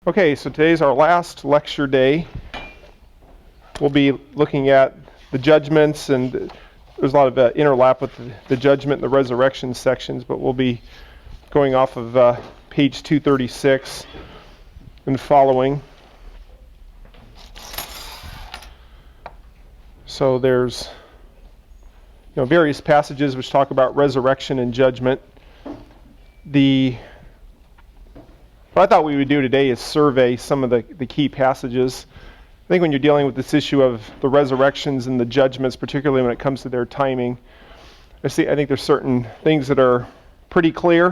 Okay, so today's our last lecture day. We'll be looking at the judgments, and there's a lot of interlap with the judgment and the resurrection sections, but we'll be going off of page 236 and following. So there's various passages which talk about resurrection and judgment. What I thought we would do today is survey some of the key passages. I think when you're dealing with this issue of the resurrections and the judgments, particularly when it comes to their timing, I think there's certain things that are pretty clear,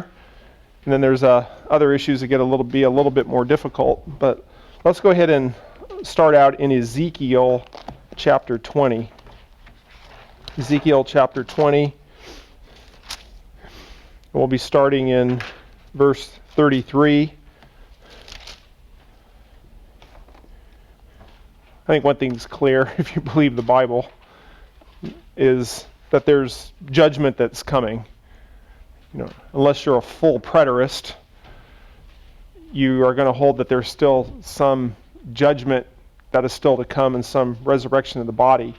and then there's other issues that be a little bit more difficult. But let's go ahead and start out in Ezekiel chapter 20. Ezekiel chapter 20. We'll be starting in verse 33. I think one thing's clear, if you believe the Bible, is that there's judgment that's coming. Unless you're a full preterist, you are going to hold that there's still some judgment that is still to come and some resurrection of the body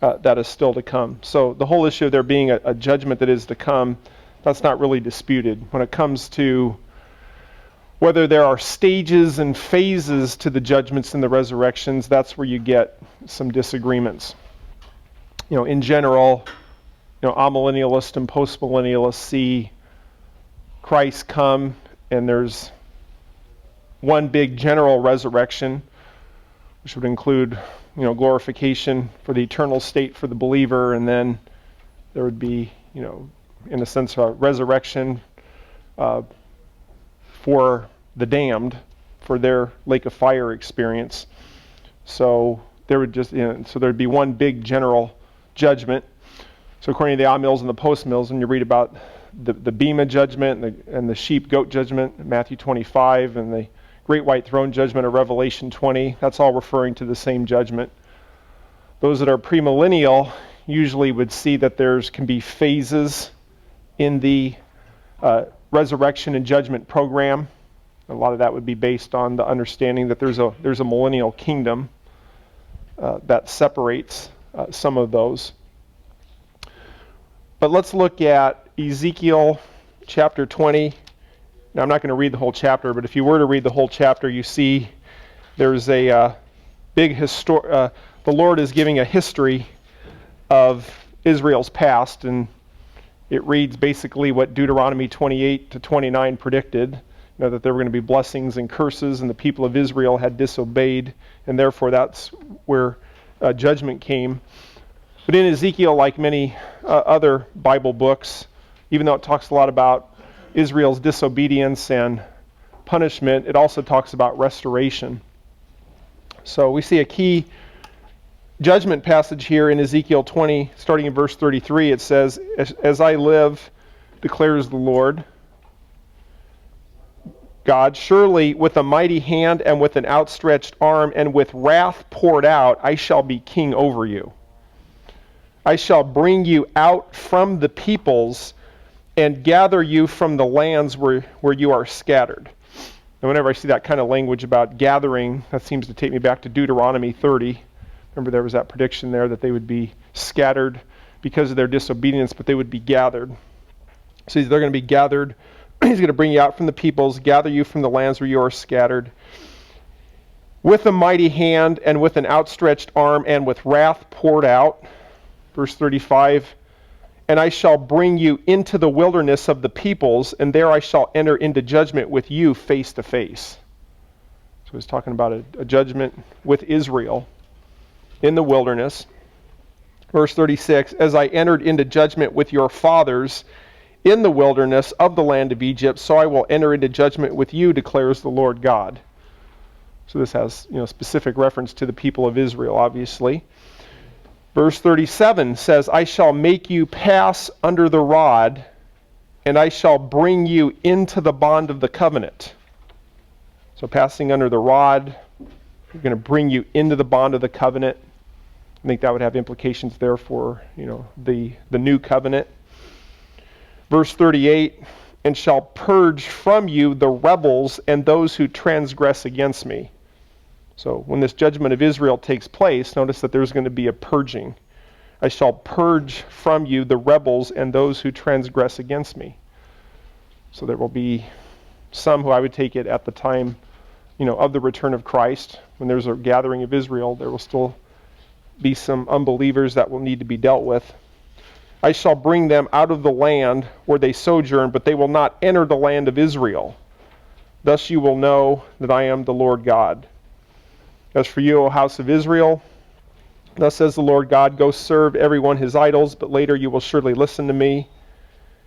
that is still to come. So the whole issue of there being a judgment that is to come, that's not really disputed. When it comes to whether there are stages and phases to the judgments and the resurrections, that's where you get some disagreements. In general, amillennialists and postmillennialists see Christ come, and there's one big general resurrection, which would include, glorification for the eternal state for the believer, and then there would be, in a sense, a resurrection for the damned, for their lake of fire experience. So there would there'd be one big general judgment. So according to the amills and the postmills, when you read about the Bema judgment and the sheep-goat judgment, Matthew 25, and the great white throne judgment of Revelation 20, that's all referring to the same judgment. Those that are premillennial usually would see that can be phases in the resurrection and judgment program. A lot of that would be based on the understanding that there's a millennial kingdom that separates some of those. But let's look at Ezekiel chapter 20. Now, I'm not going to read the whole chapter, but if you were to read the whole chapter, you see there's a big the Lord is giving a history of Israel's past, and it reads basically what Deuteronomy 28 to 29 predicted, that there were going to be blessings and curses, and the people of Israel had disobeyed, and therefore that's where judgment came. But in Ezekiel, like many other Bible books, even though it talks a lot about Israel's disobedience and punishment, it also talks about restoration. So we see a key judgment passage here in Ezekiel 20, starting in verse 33. It says, "As I live, declares the Lord God, surely with a mighty hand and with an outstretched arm and with wrath poured out, I shall be king over you. I shall bring you out from the peoples and gather you from the lands where you are scattered." And whenever I see that kind of language about gathering, that seems to take me back to Deuteronomy 30. Remember, there was that prediction there that they would be scattered because of their disobedience, but they would be gathered. So they're going to be gathered. He's going to bring you out from the peoples, gather you from the lands where you are scattered, with a mighty hand and with an outstretched arm and with wrath poured out. Verse 35, "And I shall bring you into the wilderness of the peoples, and there I shall enter into judgment with you face to face." So he's talking about a judgment with Israel in the wilderness. Verse 36, "As I entered into judgment with your fathers in the wilderness of the land of Egypt, so I will enter into judgment with you, declares the Lord God." So this has specific reference to the people of Israel, obviously. Verse 37 says, "I shall make you pass under the rod, and I shall bring you into the bond of the covenant." So passing under the rod, we're going to bring you into the bond of the covenant. I think that would have implications there for the new covenant. Verse 38, and shall purge from you the rebels and those who transgress against me. So when this judgment of Israel takes place, notice that there's going to be a purging. I shall purge from you the rebels and those who transgress against me. So there will be some who I would take it at the time, of the return of Christ. When there's a gathering of Israel, there will still be some unbelievers that will need to be dealt with. I shall bring them out of the land where they sojourn, but they will not enter the land of Israel. Thus you will know that I am the Lord God. As for you, O house of Israel, thus says the Lord God, go serve everyone his idols, but later you will surely listen to me.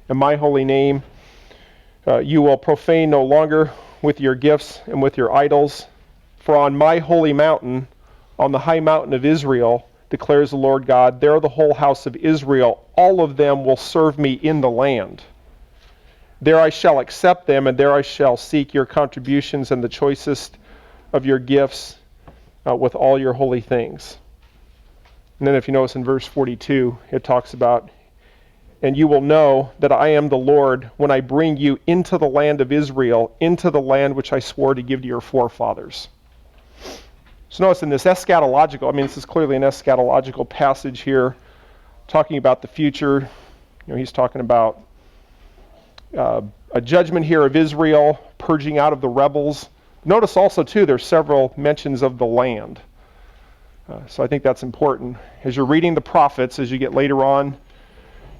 In my holy name, you will profane no longer with your gifts and with your idols. For on my holy mountain, on the high mountain of Israel, declares the Lord God, there the whole house of Israel, all of them will serve me in the land. There I shall accept them, and there I shall seek your contributions and the choicest of your gifts with all your holy things. And then if you notice in verse 42, it talks about, and you will know that I am the Lord when I bring you into the land of Israel, into the land which I swore to give to your forefathers. So notice in this eschatological, this is clearly an eschatological passage here, talking about the future. He's talking about a judgment here of Israel, purging out of the rebels. Notice also, too, there's several mentions of the land. So I think that's important. As you're reading the prophets, as you get later on,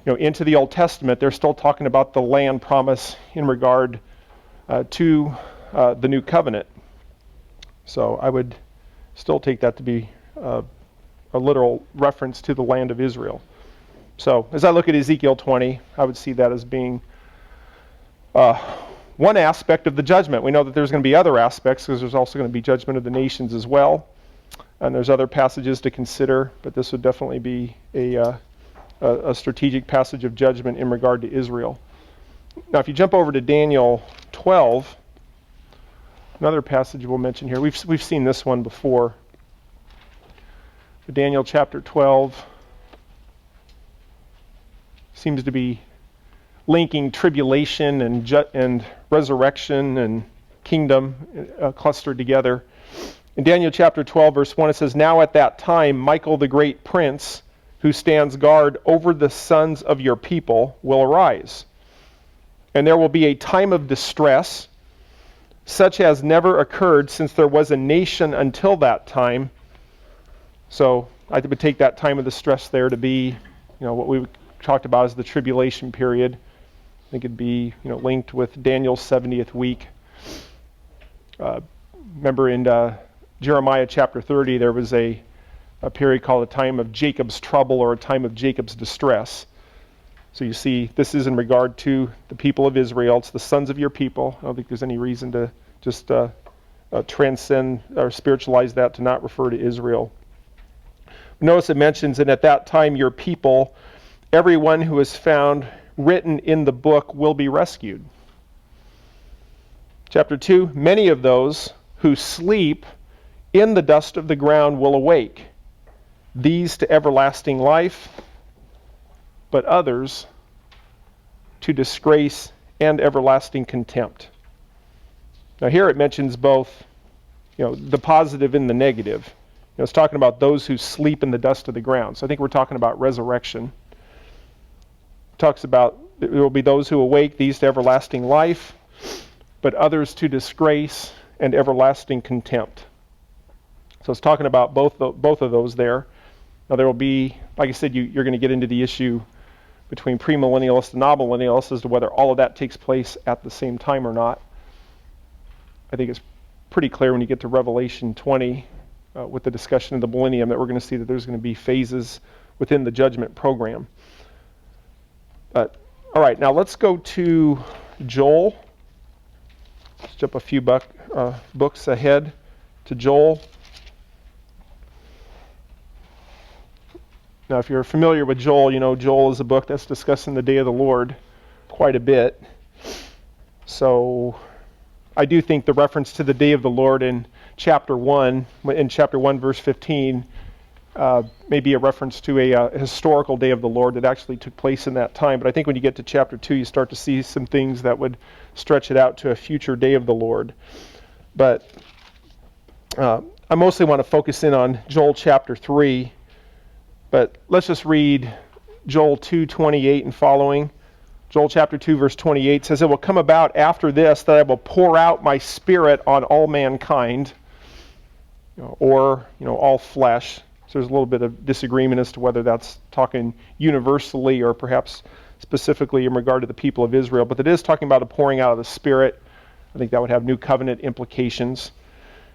into the Old Testament, they're still talking about the land promise in regard to the new covenant. So I would still take that to be a literal reference to the land of Israel. So as I look at Ezekiel 20, I would see that as being one aspect of the judgment. We know that there's going to be other aspects because there's also going to be judgment of the nations as well. And there's other passages to consider, but this would definitely be a strategic passage of judgment in regard to Israel. Now, if you jump over to Daniel 12, another passage we'll mention here. We've seen this one before. But Daniel chapter 12 seems to be linking tribulation and resurrection and kingdom clustered together. In Daniel chapter 12, verse 1, it says, now at that time, Michael the great prince, who stands guard over the sons of your people, will arise. And there will be a time of distress, such as never occurred since there was a nation until that time. So I would take that time of distress there to be, what we talked about as the tribulation period. I think it'd be, linked with Daniel's 70th week. Remember in Jeremiah chapter 30, there was a period called a time of Jacob's trouble or a time of Jacob's distress. So you see, this is in regard to the people of Israel. It's the sons of your people. I don't think there's any reason to just transcend or spiritualize that to not refer to Israel. Notice it mentions, and at that time your people, everyone who is found written in the book will be rescued. Chapter 2, many of those who sleep in the dust of the ground will awake, these to everlasting life, but others to disgrace and everlasting contempt. Now here it mentions both, the positive and the negative. It's talking about those who sleep in the dust of the ground. So I think we're talking about resurrection. It talks about there will be those who awake, these to everlasting life, but others to disgrace and everlasting contempt. So it's talking about both of those there. Now there will be, like I said, you're going to get into the issue between premillennialists and amillennialists as to whether all of that takes place at the same time or not. I think it's pretty clear when you get to Revelation 20 with the discussion of the millennium that we're going to see that there's going to be phases within the judgment program. All right, now let's go to Joel. Let's jump a few books ahead to Joel. Now, if you're familiar with Joel, Joel is a book that's discussing the day of the Lord quite a bit. So I do think the reference to the day of the Lord in chapter 1 verse 15, may be a reference to a historical day of the Lord that actually took place in that time. But I think when you get to chapter 2, you start to see some things that would stretch it out to a future day of the Lord. But I mostly want to focus in on Joel chapter 3. But let's just read Joel 2:28 and following. Joel chapter 2 verse 28 says, "It will come about after this that I will pour out my spirit on all mankind," or all flesh. So there's a little bit of disagreement as to whether that's talking universally or perhaps specifically in regard to the people of Israel. But it is talking about a pouring out of the Spirit. I think that would have new covenant implications.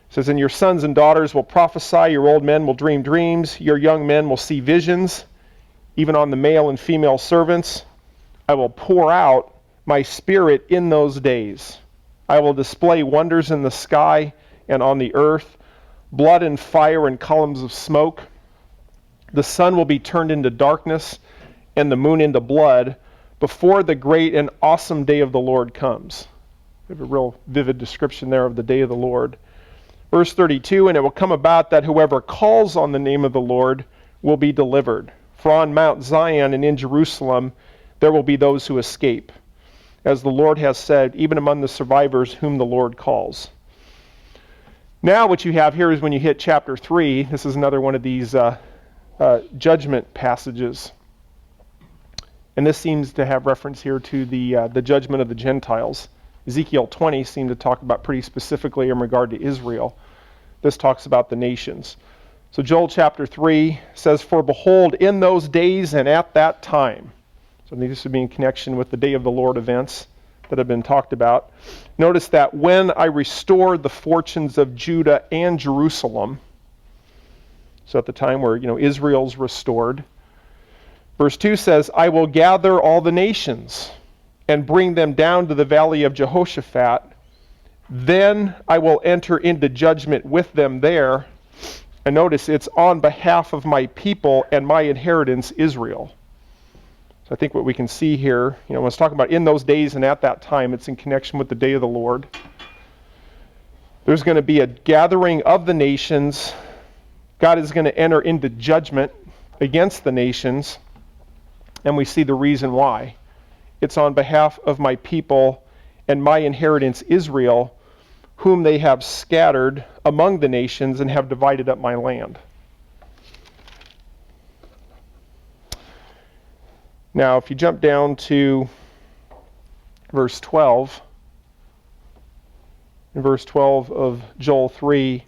It says, "And your sons and daughters will prophesy, your old men will dream dreams, your young men will see visions, even on the male and female servants. I will pour out my Spirit in those days. I will display wonders in the sky and on the earth, blood and fire and columns of smoke. The sun will be turned into darkness and the moon into blood before the great and awesome day of the Lord comes." We have a real vivid description there of the day of the Lord. Verse 32, "And it will come about that whoever calls on the name of the Lord will be delivered. For on Mount Zion and in Jerusalem there will be those who escape, as the Lord has said, even among the survivors whom the Lord calls." Now what you have here is when you hit chapter 3, this is another one of these judgment passages. And this seems to have reference here to the judgment of the Gentiles. Ezekiel 20 seemed to talk about pretty specifically in regard to Israel. This talks about the nations. So Joel chapter 3 says, "For behold, in those days and at that time." So this would be in connection with the day of the Lord events that have been talked about. Notice that when I restore the fortunes of Judah and Jerusalem, so at the time where Israel's restored. Verse 2 says, "I will gather all the nations and bring them down to the valley of Jehoshaphat. Then I will enter into judgment with them there." And notice it's on behalf of my people and my inheritance Israel. So I think what we can see here, when it's talking about in those days and at that time, it's in connection with the day of the Lord. There's going to be a gathering of the nations. God is going to enter into judgment against the nations. And we see the reason why. It's on behalf of my people and my inheritance Israel, whom they have scattered among the nations and have divided up my land. Now, if you jump down to verse 12, in verse 12 of Joel 3,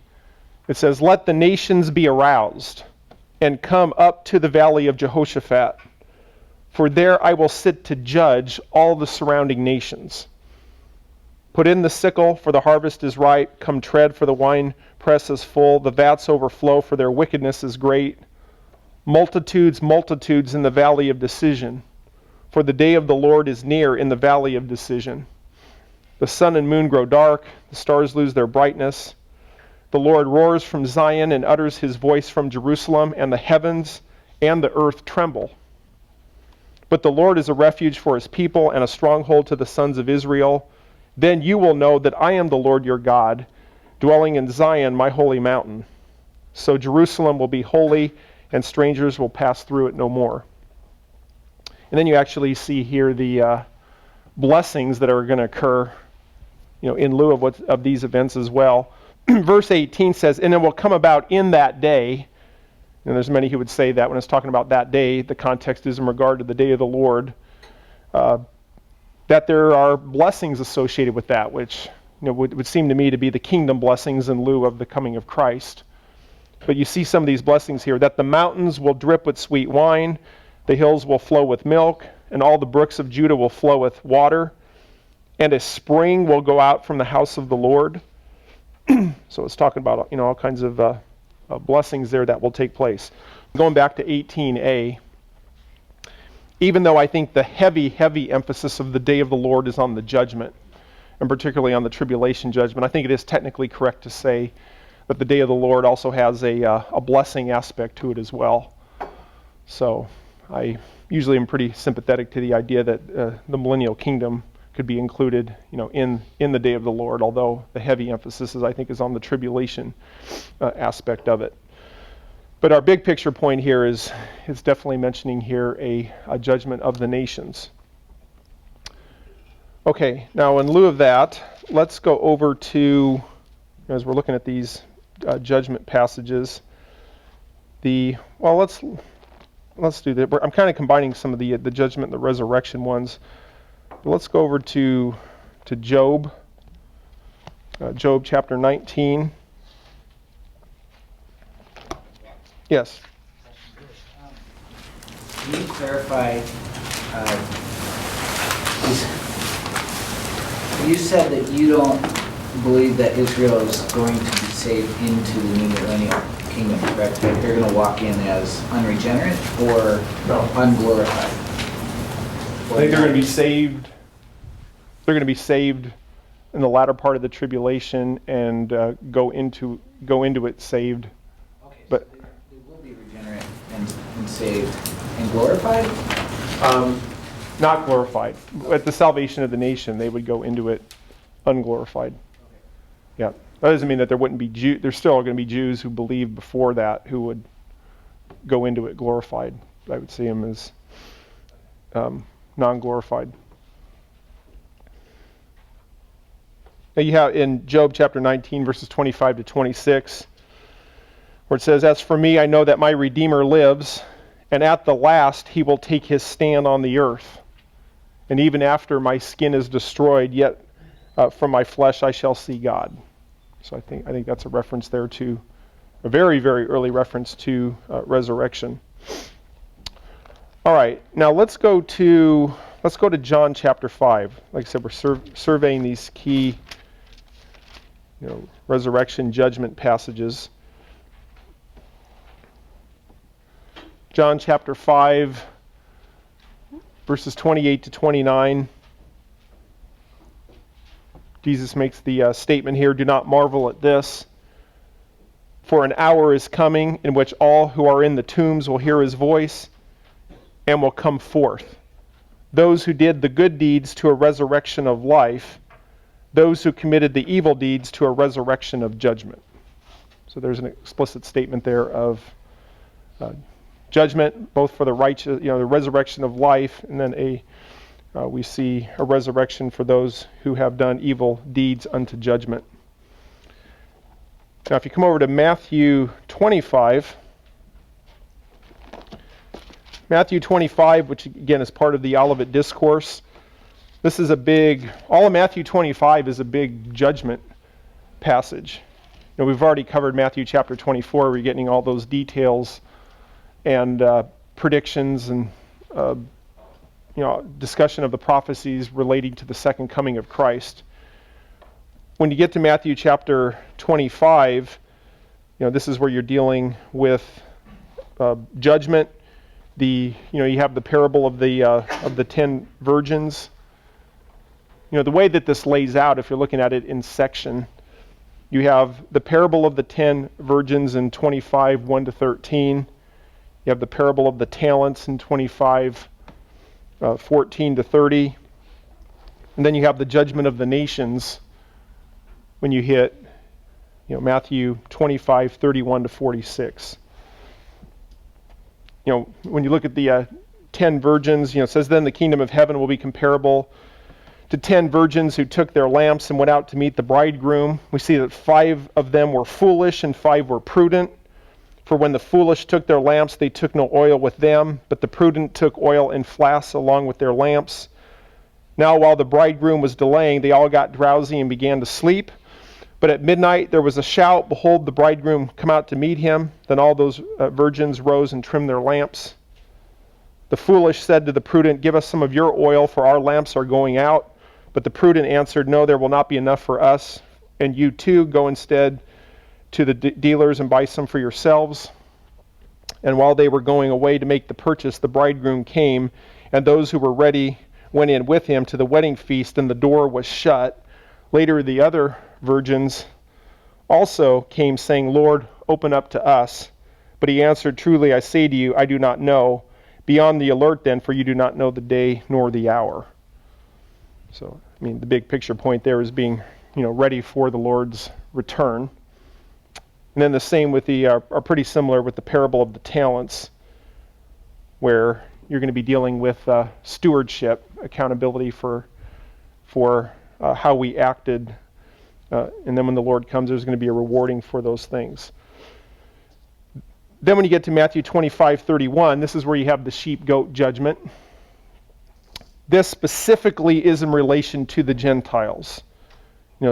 it says, "Let the nations be aroused and come up to the valley of Jehoshaphat. For there I will sit to judge all the surrounding nations. Put in the sickle, for the harvest is ripe. Come tread, for the wine press is full. The vats overflow, for their wickedness is great. Multitudes, multitudes in the valley of decision. For the day of the Lord is near in the valley of decision. The sun and moon grow dark. The stars lose their brightness. The Lord roars from Zion and utters his voice from Jerusalem, and the heavens and the earth tremble. But the Lord is a refuge for his people and a stronghold to the sons of Israel. Then you will know that I am the Lord your God, dwelling in Zion, my holy mountain. So Jerusalem will be holy, and strangers will pass through it no more." And then you actually see here the blessings that are going to occur, in lieu of these events as well. Verse 18 says, "And it will come about in that day," and there's many who would say that when it's talking about that day, the context is in regard to the day of the Lord, that there are blessings associated with that, which would seem to me to be the kingdom blessings in lieu of the coming of Christ. But you see some of these blessings here, that the mountains will drip with sweet wine, the hills will flow with milk, and all the brooks of Judah will flow with water, and a spring will go out from the house of the Lord. So it's talking about all kinds of blessings there that will take place. Going back to 18a, even though I think the heavy emphasis of the day of the Lord is on the judgment, and particularly on the tribulation judgment, I think it is technically correct to say that the day of the Lord also has a blessing aspect to it as well. So I usually am pretty sympathetic to the idea that the millennial kingdom could be included, in the day of the Lord, although the heavy emphasis I think is on the tribulation aspect of it. But our big picture point here is definitely mentioning here a judgment of the nations. Okay, now in lieu of that, let's go over to, as we're looking at these judgment passages, let's do that. I'm kind of combining some of the judgment and the resurrection ones. But let's go over to Job, Job chapter 19. Yes. Can you clarify? You said that you don't believe that Israel is going to be saved into the new millennial kingdom, correct? That they're going to walk in as unregenerate or unglorified? I think they're going to be saved. They're going to be saved in the latter part of the tribulation and go into it saved. Okay, but so they will be regenerate and saved and glorified? Not glorified. At the salvation of the nation, they would go into it unglorified. Okay. Yeah. That doesn't mean that there wouldn't be Jews. There's still going to be Jews who believed before that who would go into it glorified. I would see them as non-glorified. Now you have in Job chapter 19, verses 25 to 26, where it says, "As for me, I know that my Redeemer lives, and at the last he will take his stand on the earth. And even after my skin is destroyed, yet from my flesh I shall see God." So I think that's a reference there to a very, very early reference to resurrection. All right, now let's go to John chapter 5. Like I said, we're surveying these key, resurrection judgment passages. John chapter 5. Verses 28 to 29, Jesus makes the statement here, "Do not marvel at this, for an hour is coming in which all who are in the tombs will hear his voice and will come forth. Those who did the good deeds to a resurrection of life, those who committed the evil deeds to a resurrection of judgment." So there's an explicit statement there of judgment, both for the righteous, the resurrection of life, and then we see a resurrection for those who have done evil deeds unto judgment. Now, if you come over to Matthew 25, which again is part of the Olivet Discourse, this is all of Matthew 25 is a big judgment passage. We've already covered Matthew chapter 24, we're getting all those details and predictions and discussion of the prophecies relating to the second coming of Christ. When you get to Matthew chapter 25, this is where you're dealing with judgment. You have the parable of the 10 virgins. The way that this lays out, if you're looking at it in section, you have the parable of the 10 virgins in 25, 1 to 13. You have the parable of the talents in 25, 14 to 30. And then you have the judgment of the nations when you hit Matthew 25, 31 to 46. When you look at the 10 virgins, it says, "Then the kingdom of heaven will be comparable to 10 virgins who took their lamps and went out to meet the bridegroom." We see that 5 of them were foolish and 5 were prudent. "For when the foolish took their lamps, they took no oil with them, but the prudent took oil in flasks along with their lamps. Now while the bridegroom was delaying, they all got drowsy and began to sleep. But at midnight there was a shout, 'Behold, the bridegroom come out to meet him.' Then all those virgins rose and trimmed their lamps. The foolish said to the prudent, 'Give us some of your oil, for our lamps are going out.' But the prudent answered, 'No, there will not be enough for us. And you too, go instead to the dealers and buy some for yourselves.' And while they were going away to make the purchase, the bridegroom came, and those who were ready went in with him to the wedding feast, and the door was shut. Later the other virgins also came, saying, 'Lord, open up to us.' But he answered, 'Truly I say to you, I do not know. Be on the alert then, for you do not know the day nor the hour.'" So, the big picture point there is being, ready for the Lord's return. And then the same with are pretty similar with the parable of the talents, where you're going to be dealing with stewardship, accountability for how we acted. And then when the Lord comes, there's going to be a rewarding for those things. Then when you get to Matthew 25:31, this is where you have the sheep-goat judgment. This specifically is in relation to the Gentiles.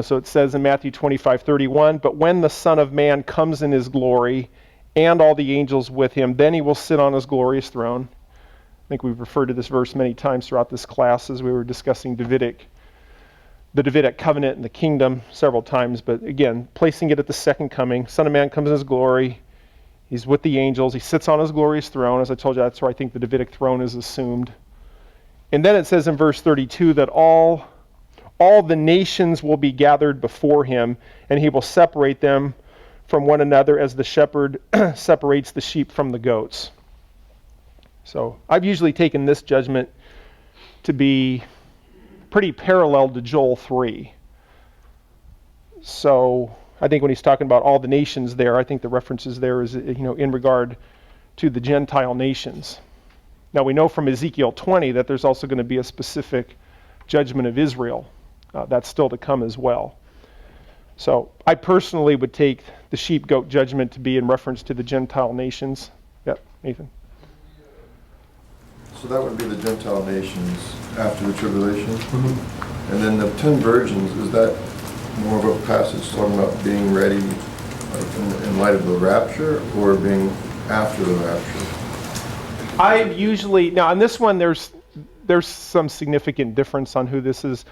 So it says in Matthew 25:31, but when the Son of Man comes in his glory and all the angels with him, then he will sit on his glorious throne. I think we've referred to this verse many times throughout this class as we were discussing the Davidic covenant and the kingdom several times. But again, placing it at the second coming. Son of Man comes in his glory. He's with the angels. He sits on his glorious throne. As I told you, that's where I think the Davidic throne is assumed. And then it says in verse 32 that all the nations will be gathered before him, and he will separate them from one another as the shepherd separates the sheep from the goats. So I've usually taken this judgment to be pretty parallel to Joel 3. So I think when he's talking about all the nations there, I think the references there is, in regard to the Gentile nations. Now we know from Ezekiel 20 that there's also going to be a specific judgment of Israel. That's still to come as well. So I personally would take the sheep-goat judgment to be in reference to the Gentile nations. Yep, Nathan. So that would be the Gentile nations after the tribulation. Mm-hmm. And then the 10 virgins, is that more of a passage talking about being ready in light of the rapture, or being after the rapture? I've usually, now on this one there's some significant difference on who this is.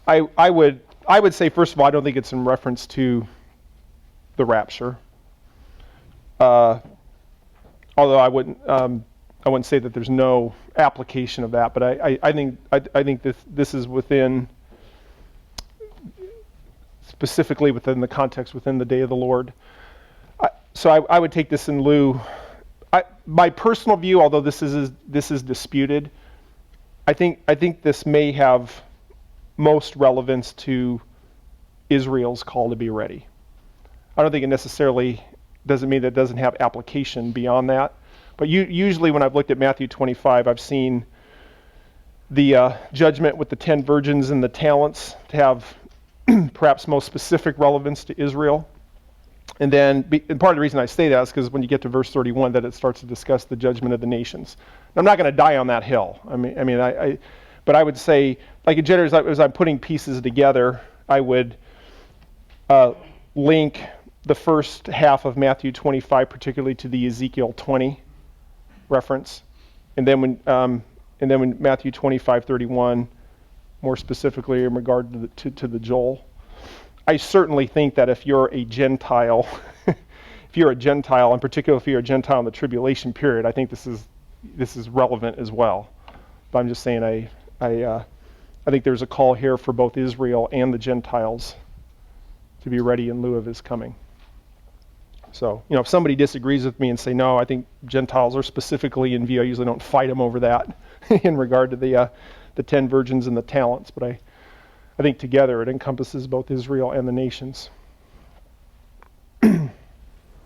I would say, first of all, I don't think it's in reference to the rapture. Although I wouldn't say that there's no application of that, but I think this is within, specifically within the context within the day of the Lord. So I would take this in lieu. My personal view, although this is disputed, I think this may have most relevance to Israel's call to be ready. I don't think it necessarily doesn't mean that it doesn't have application beyond that. But usually when I've looked at Matthew 25, I've seen the judgment with the 10 virgins and the talents to have perhaps most specific relevance to Israel. And then, and part of the reason I say that is because when you get to verse 31, that it starts to discuss the judgment of the nations. I'm not going to die on that hill. But I would say, like in general, as I'm putting pieces together, I would link the first half of Matthew 25, particularly to the Ezekiel 20 reference, and then when Matthew 25:31, more specifically in regard to the Joel. I certainly think that if you're a Gentile, and particularly if you're a Gentile in the tribulation period, I think this is relevant as well. But I'm just saying, I think there's a call here for both Israel and the Gentiles to be ready in lieu of his coming. So, if somebody disagrees with me and say, no, I think Gentiles are specifically in view, I usually don't fight them over that in regard to the 10 virgins and the talents, but I think together it encompasses both Israel and the nations. And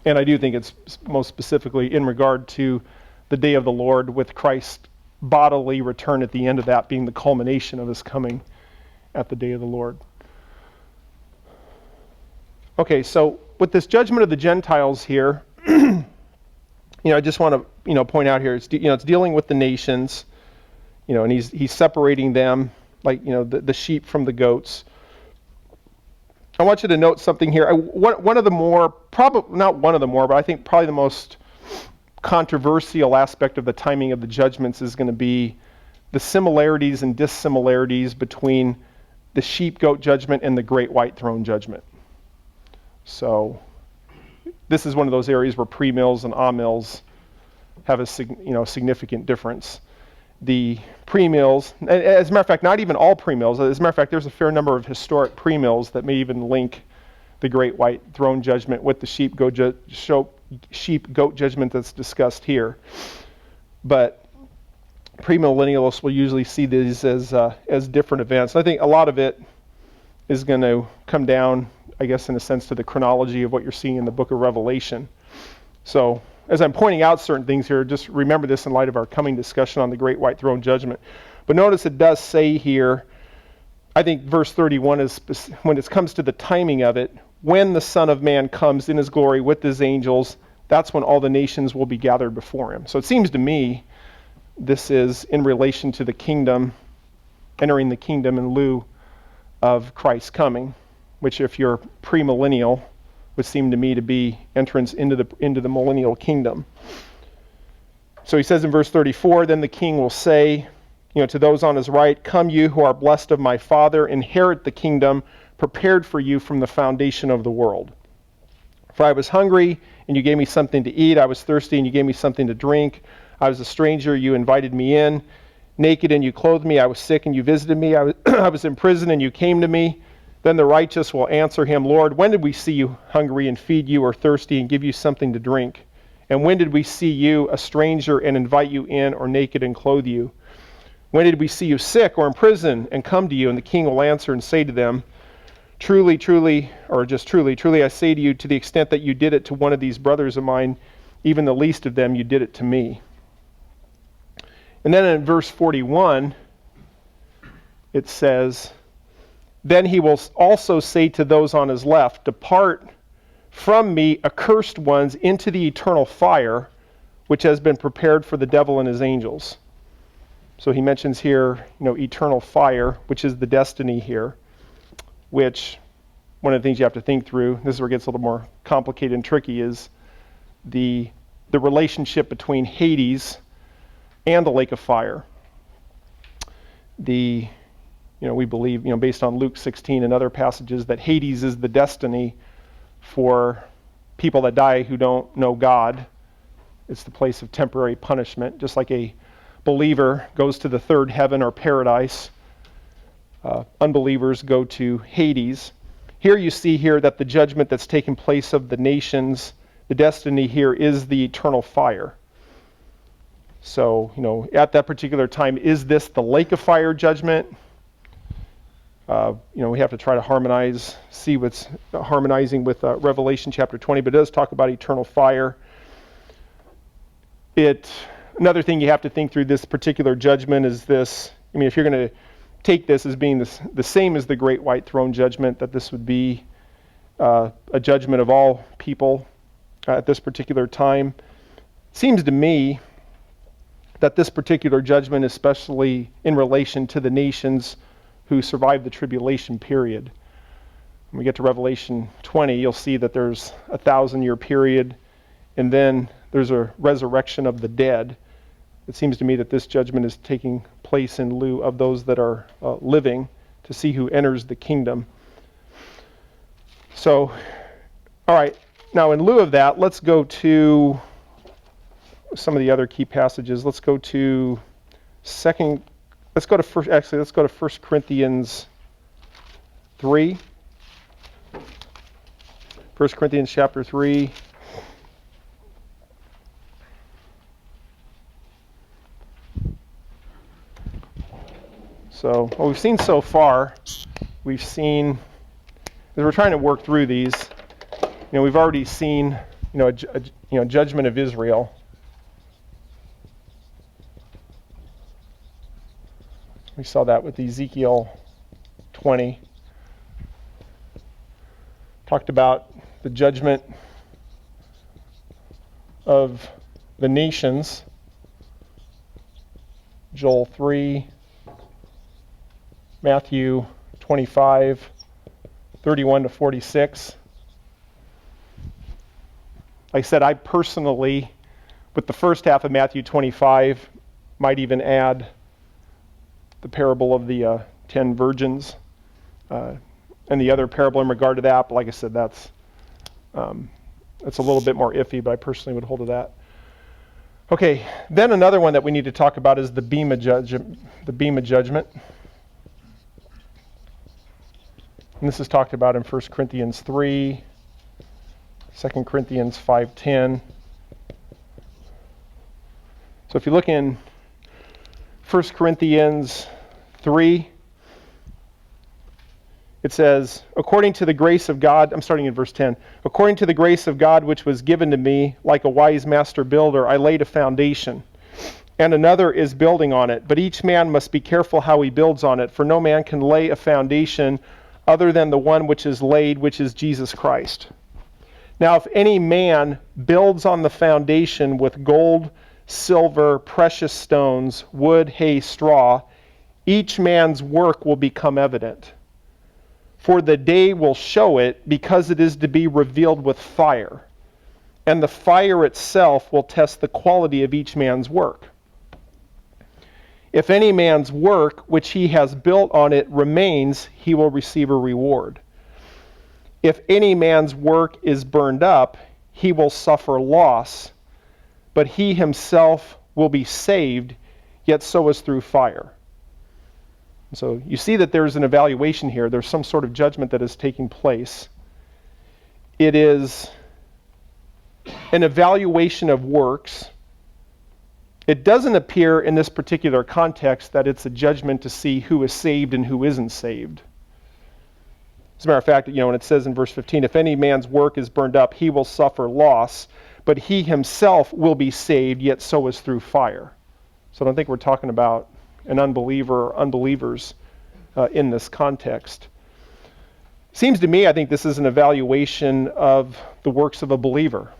I do think it's most specifically in regard to the day of the Lord, with Christ's bodily return at the end of that being the culmination of his coming at the day of the Lord. Okay, so with this judgment of the Gentiles here, I just want to point out here, it's dealing with the nations, and he's separating them, like the sheep from the goats. I want you to note something here. One of the more, probably not one of the more, but I think probably the most controversial aspect of the timing of the judgments is going to be the similarities and dissimilarities between the sheep-goat judgment and the great white throne judgment. So this is one of those areas where premills and amills have a significant difference. The premills, as a matter of fact, not even all premills. As a matter of fact, there's a fair number of historic premills that may even link the great white throne judgment with the sheep-goat judgment that's discussed here. But premillennialists will usually see these as different events. I think a lot of it is going to come down I guess in a sense, to the chronology of what you're seeing in the book of Revelation. So as I'm pointing out certain things here, just remember this in light of our coming discussion on the Great White Throne Judgment. But notice it does say here, I think verse 31 is, when it comes to the timing of it, when the Son of Man comes in his glory with his angels, that's when all the nations will be gathered before him. So it seems to me this is in relation to the kingdom, entering the kingdom in lieu of Christ's coming, which if you're premillennial would seem to me to be entrance into the millennial kingdom. So he says in verse 34, then the king will say, to those on his right, come you who are blessed of my Father, inherit the kingdom prepared for you from the foundation of the world. For I was hungry, and you gave me something to eat. I was thirsty, and you gave me something to drink. I was a stranger, you invited me in. Naked, and you clothed me. I was sick, and you visited me. I was in prison, and you came to me. Then the righteous will answer him, Lord, when did we see you hungry and feed you, or thirsty and give you something to drink? And when did we see you a stranger and invite you in, or naked and clothe you? When did we see you sick or in prison and come to you? And the king will answer and say to them, truly, truly, or just truly, truly, I say to you, to the extent that you did it to one of these brothers of mine, even the least of them, you did it to me. And then in verse 41, it says, then he will also say to those on his left, depart from me, accursed ones, into the eternal fire, which has been prepared for the devil and his angels. So he mentions here, eternal fire, which is the destiny here, which one of the things you have to think through, this is where it gets a little more complicated and tricky, is the relationship between Hades and the lake of fire. We believe, based on Luke 16 and other passages, that Hades is the destiny for people that die who don't know God. It's the place of temporary punishment, just like a believer goes to the third heaven or paradise. Unbelievers go to Hades. Here you see here that the judgment that's taken place of the nations, the destiny here is the eternal fire. So, at that particular time, is this the lake of fire judgment? We have to try to see what's harmonizing with Revelation chapter 20, but it does talk about eternal fire. Another thing you have to think through this particular judgment is this. If you're going to take this as being the same as the Great White Throne Judgment, that this would be a judgment of all people at this particular time. It seems to me that this particular judgment, especially in relation to the nations who survived the tribulation period. When we get to Revelation 20, you'll see that there's a 1,000-year period, and then there's a resurrection of the dead. It seems to me that this judgment is taking place in lieu of those that are living, to see who enters the kingdom. So, all right, now in lieu of that, let's go to some of the other key passages. Let's go to 1 Corinthians 3. 1 Corinthians chapter 3. So what we've seen so far, as we're trying to work through these, we've already seen, judgment of Israel. We saw that with Ezekiel 20. Talked about the judgment of the nations, Joel 3, Matthew 25, 31 to 46. Like I said, I personally, with the first half of Matthew 25, might even add the parable of the 10 virgins and the other parable in regard to that. But like I said, that's a little bit more iffy, but I personally would hold to that. Okay, then another one that we need to talk about is the Bema judgment. And this is talked about in 1 Corinthians 3, 2 Corinthians 5:10. So if you look in 1 Corinthians 3, It says, according to the grace of God, I'm starting in verse 10, according to the grace of God which was given to me, like a wise master builder, I laid a foundation, and another is building on it. But each man must be careful how he builds on it, for no man can lay a foundation other than the one which is laid, which is Jesus Christ. Now, if any man builds on the foundation with gold, silver, precious stones, wood, hay, straw, each man's work will become evident. For the day will show it, because it is to be revealed with fire. And the fire itself will test the quality of each man's work. If any man's work which he has built on it remains, he will receive a reward. If any man's work is burned up, he will suffer loss, but he himself will be saved, yet so as through fire. So you see that there's an evaluation here. There's some sort of judgment that is taking place. It is an evaluation of works. It doesn't appear in this particular context that it's a judgment to see who is saved and who isn't saved. As a matter of fact, when it says in verse 15, if any man's work is burned up, he will suffer loss, but he himself will be saved, yet so is through fire. So I don't think we're talking about an unbeliever or unbelievers in this context. Seems to me, I think this is an evaluation of the works of a believer,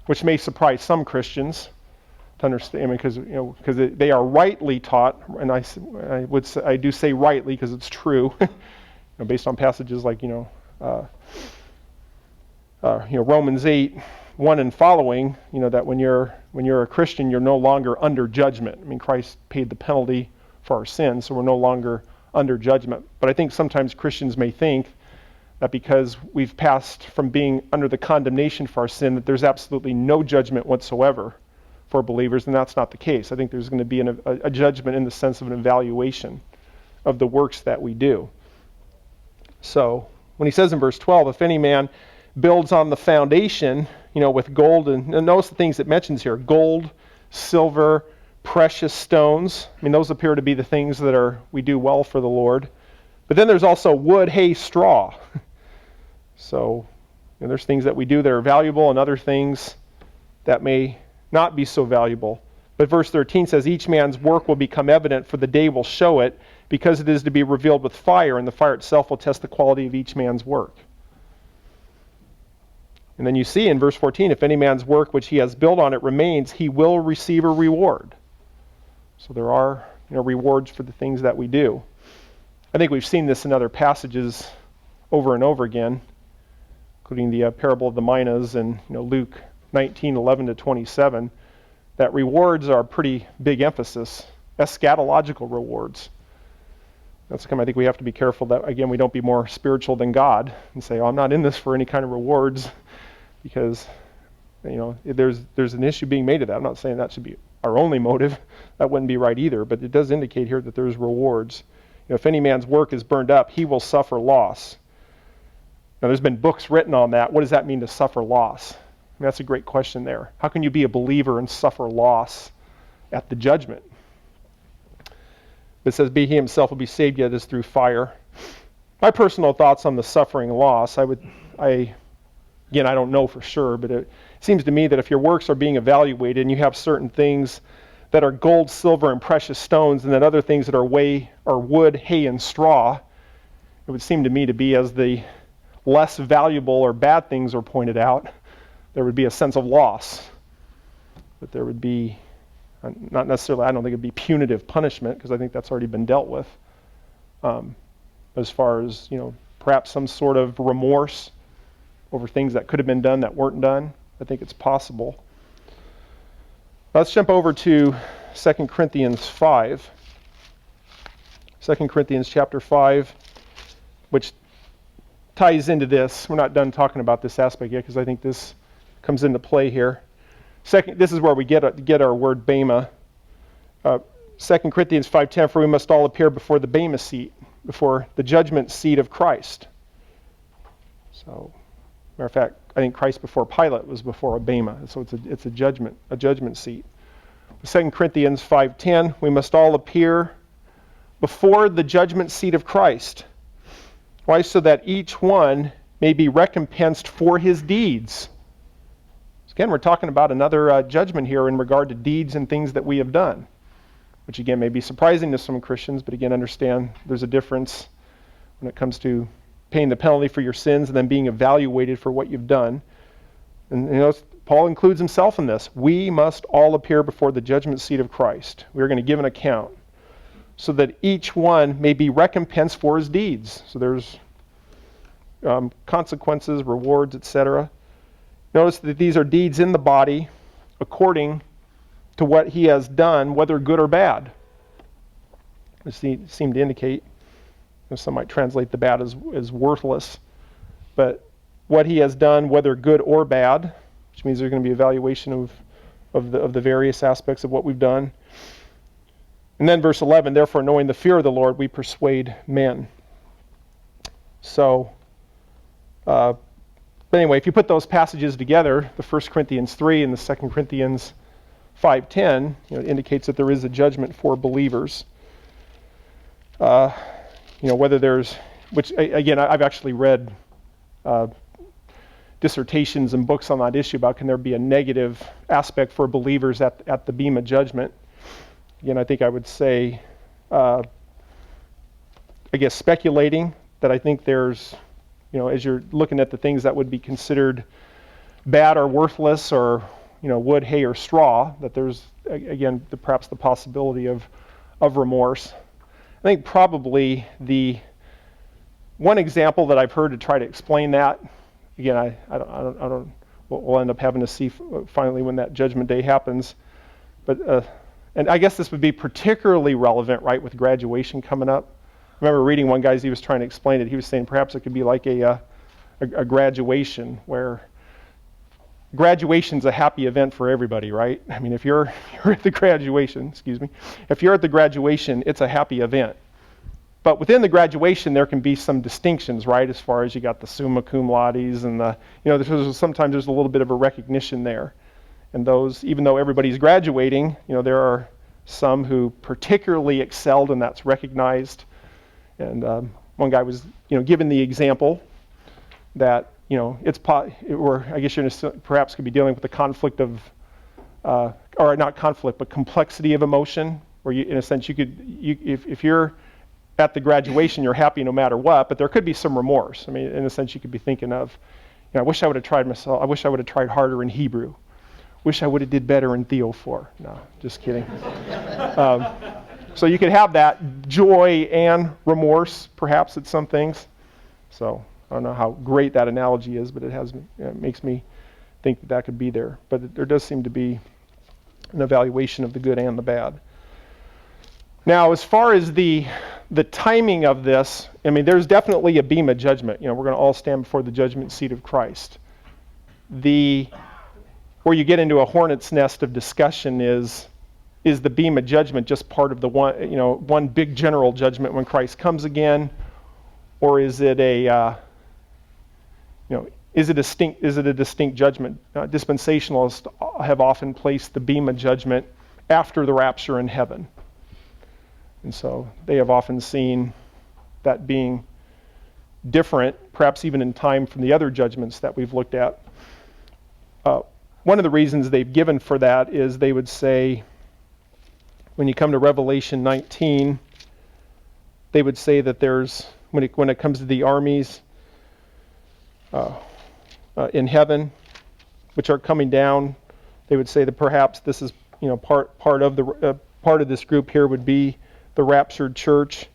which may surprise some Christians to understand, because they are rightly taught, and I do say rightly because it's true, based on passages like Romans 8:1 and following, that when you're a Christian, you're no longer under judgment. Christ paid the penalty for our sins, so we're no longer under judgment. But I think sometimes Christians may think that because we've passed from being under the condemnation for our sin, that there's absolutely no judgment whatsoever for believers, and that's not the case. I think there's going to be a judgment in the sense of an evaluation of the works that we do. So when he says in verse 12, if any man builds on the foundation, with gold, and notice the things it mentions here: gold, silver, precious stones. Those appear to be the things that we do well for the Lord. But then there's also wood, hay, straw. So there's things that we do that are valuable and other things that may not be so valuable. But verse 13 says, each man's work will become evident, for the day will show it, because it is to be revealed with fire, and the fire itself will test the quality of each man's work. And then you see in verse 14, if any man's work which he has built on it remains, he will receive a reward. So there are rewards for the things that we do. I think we've seen this in other passages over and over again, including the parable of the minas and Luke 19:11-27. That rewards are a pretty big emphasis, eschatological rewards. That's I think we have to be careful that, again, we don't be more spiritual than God and say, I'm not in this for any kind of rewards, because there's an issue being made of that. I'm not saying that should be our only motive. That wouldn't be right either, but it does indicate here that there's rewards. If any man's work is burned up, he will suffer loss. Now, there's been books written on that. What does that mean to suffer loss? That's a great question there. How can you be a believer and suffer loss at the judgment? It says, he himself will be saved, yet is through fire. My personal thoughts on the suffering loss, again, I don't know for sure, but it seems to me that if your works are being evaluated and you have certain things that are gold, silver, and precious stones, and then other things that are wood, hay, and straw, it would seem to me to be, as the less valuable or bad things are pointed out, there would be a sense of loss. That there would be, not necessarily, I don't think it would be punitive punishment, because I think that's already been dealt with. As far as, perhaps some sort of remorse over things that could have been done that weren't done, I think it's possible. Let's jump over to 2 Corinthians 5. 2 Corinthians chapter 5, which ties into this. We're not done talking about this aspect yet, because I think this comes into play here. This is where we get our word Bema. 2 Corinthians 5:10, for we must all appear before the Bema seat, before the judgment seat of Christ. So, matter of fact, I think Christ before Pilate was before a Bema, so it's a judgment seat. 2 Corinthians 5:10, we must all appear before the judgment seat of Christ. Why? So that each one may be recompensed for his deeds. So again, we're talking about another judgment here in regard to deeds and things that we have done, which again may be surprising to some Christians, but again, understand there's a difference when it comes to paying the penalty for your sins and then being evaluated for what you've done. And Paul includes himself in this. We must all appear before the judgment seat of Christ. We are going to give an account so that each one may be recompensed for his deeds. So there's consequences, rewards, etc. Notice that these are deeds in the body according to what he has done, whether good or bad. Which seem to indicate, some might translate the bad as worthless, but what he has done, whether good or bad, which means there's going to be evaluation of the various aspects of what we've done. And then verse 11, therefore knowing the fear of the Lord, we persuade men. So, but anyway, if you put those passages together, the 1 Corinthians 3 and the 2 Corinthians 5:10, it indicates that there is a judgment for believers. Whether there's, which again, I've actually read dissertations and books on that issue about can there be a negative aspect for believers at the Bema judgment. Again, I think I would say, speculating that I think there's, as you're looking at the things that would be considered bad or worthless or, wood, hay, or straw, that there's, again, perhaps the possibility of remorse. I think probably the one example that I've heard to try to explain that, again, I don't, we'll end up having to see finally when that judgment day happens, but and I guess this would be particularly relevant, right, with graduation coming up. I remember reading one guy as he was trying to explain it. He was saying perhaps it could be like a graduation, where graduation's a happy event for everybody, right? I mean, if you're at the graduation, if you're at the graduation, it's a happy event. But within the graduation, there can be some distinctions, right? As far as you got the summa cum laudes and sometimes there's a little bit of a recognition there. And those, even though everybody's graduating, there are some who particularly excelled, and that's recognized. And one guy was, given the example that, or I guess you're perhaps could be dealing with the conflict of, or not conflict, but complexity of emotion, where you, in a sense, if you're at the graduation, you're happy no matter what, but there could be some remorse. I mean, in a sense, you could be thinking of, I wish I would have tried myself. I wish I would have tried harder in Hebrew. Wish I would have did better in Theo 4. No, just kidding. So you could have that joy and remorse, perhaps, at some things. So I don't know how great that analogy is, but it makes me think that could be there. But there does seem to be an evaluation of the good and the bad. Now, as far as the timing of this, I mean, there's definitely a Bema judgment. We're going to all stand before the judgment seat of Christ. Where you get into a hornet's nest of discussion is the Bema judgment just part of the one big general judgment when Christ comes again, or is it a distinct judgment? Dispensationalists have often placed the Bema judgment after the rapture in heaven, and so they have often seen that being different, perhaps even in time from the other judgments that we've looked at. One of the reasons they've given for that is they would say, when you come to Revelation 19, they would say that there's, when it comes to the armies in heaven, which are coming down, they would say that perhaps this is, part of this group here would be the raptured church.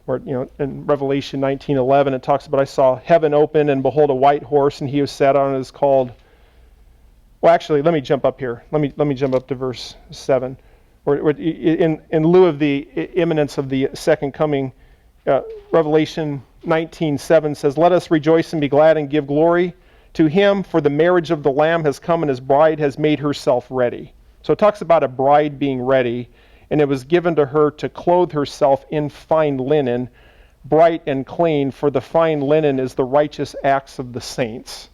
Or, in Revelation 19:11, it talks about, I saw heaven open, and behold, a white horse, and he who sat on it is called. Well, actually, let me jump up here. Let me jump up to verse 7. Or in lieu of the imminence of the second coming, Revelation 19:7 says, let us rejoice and be glad and give glory to him, for the marriage of the Lamb has come, and his bride has made herself ready. So it talks about a bride being ready, and it was given to her to clothe herself in fine linen, bright and clean, for the fine linen is the righteous acts of the saints.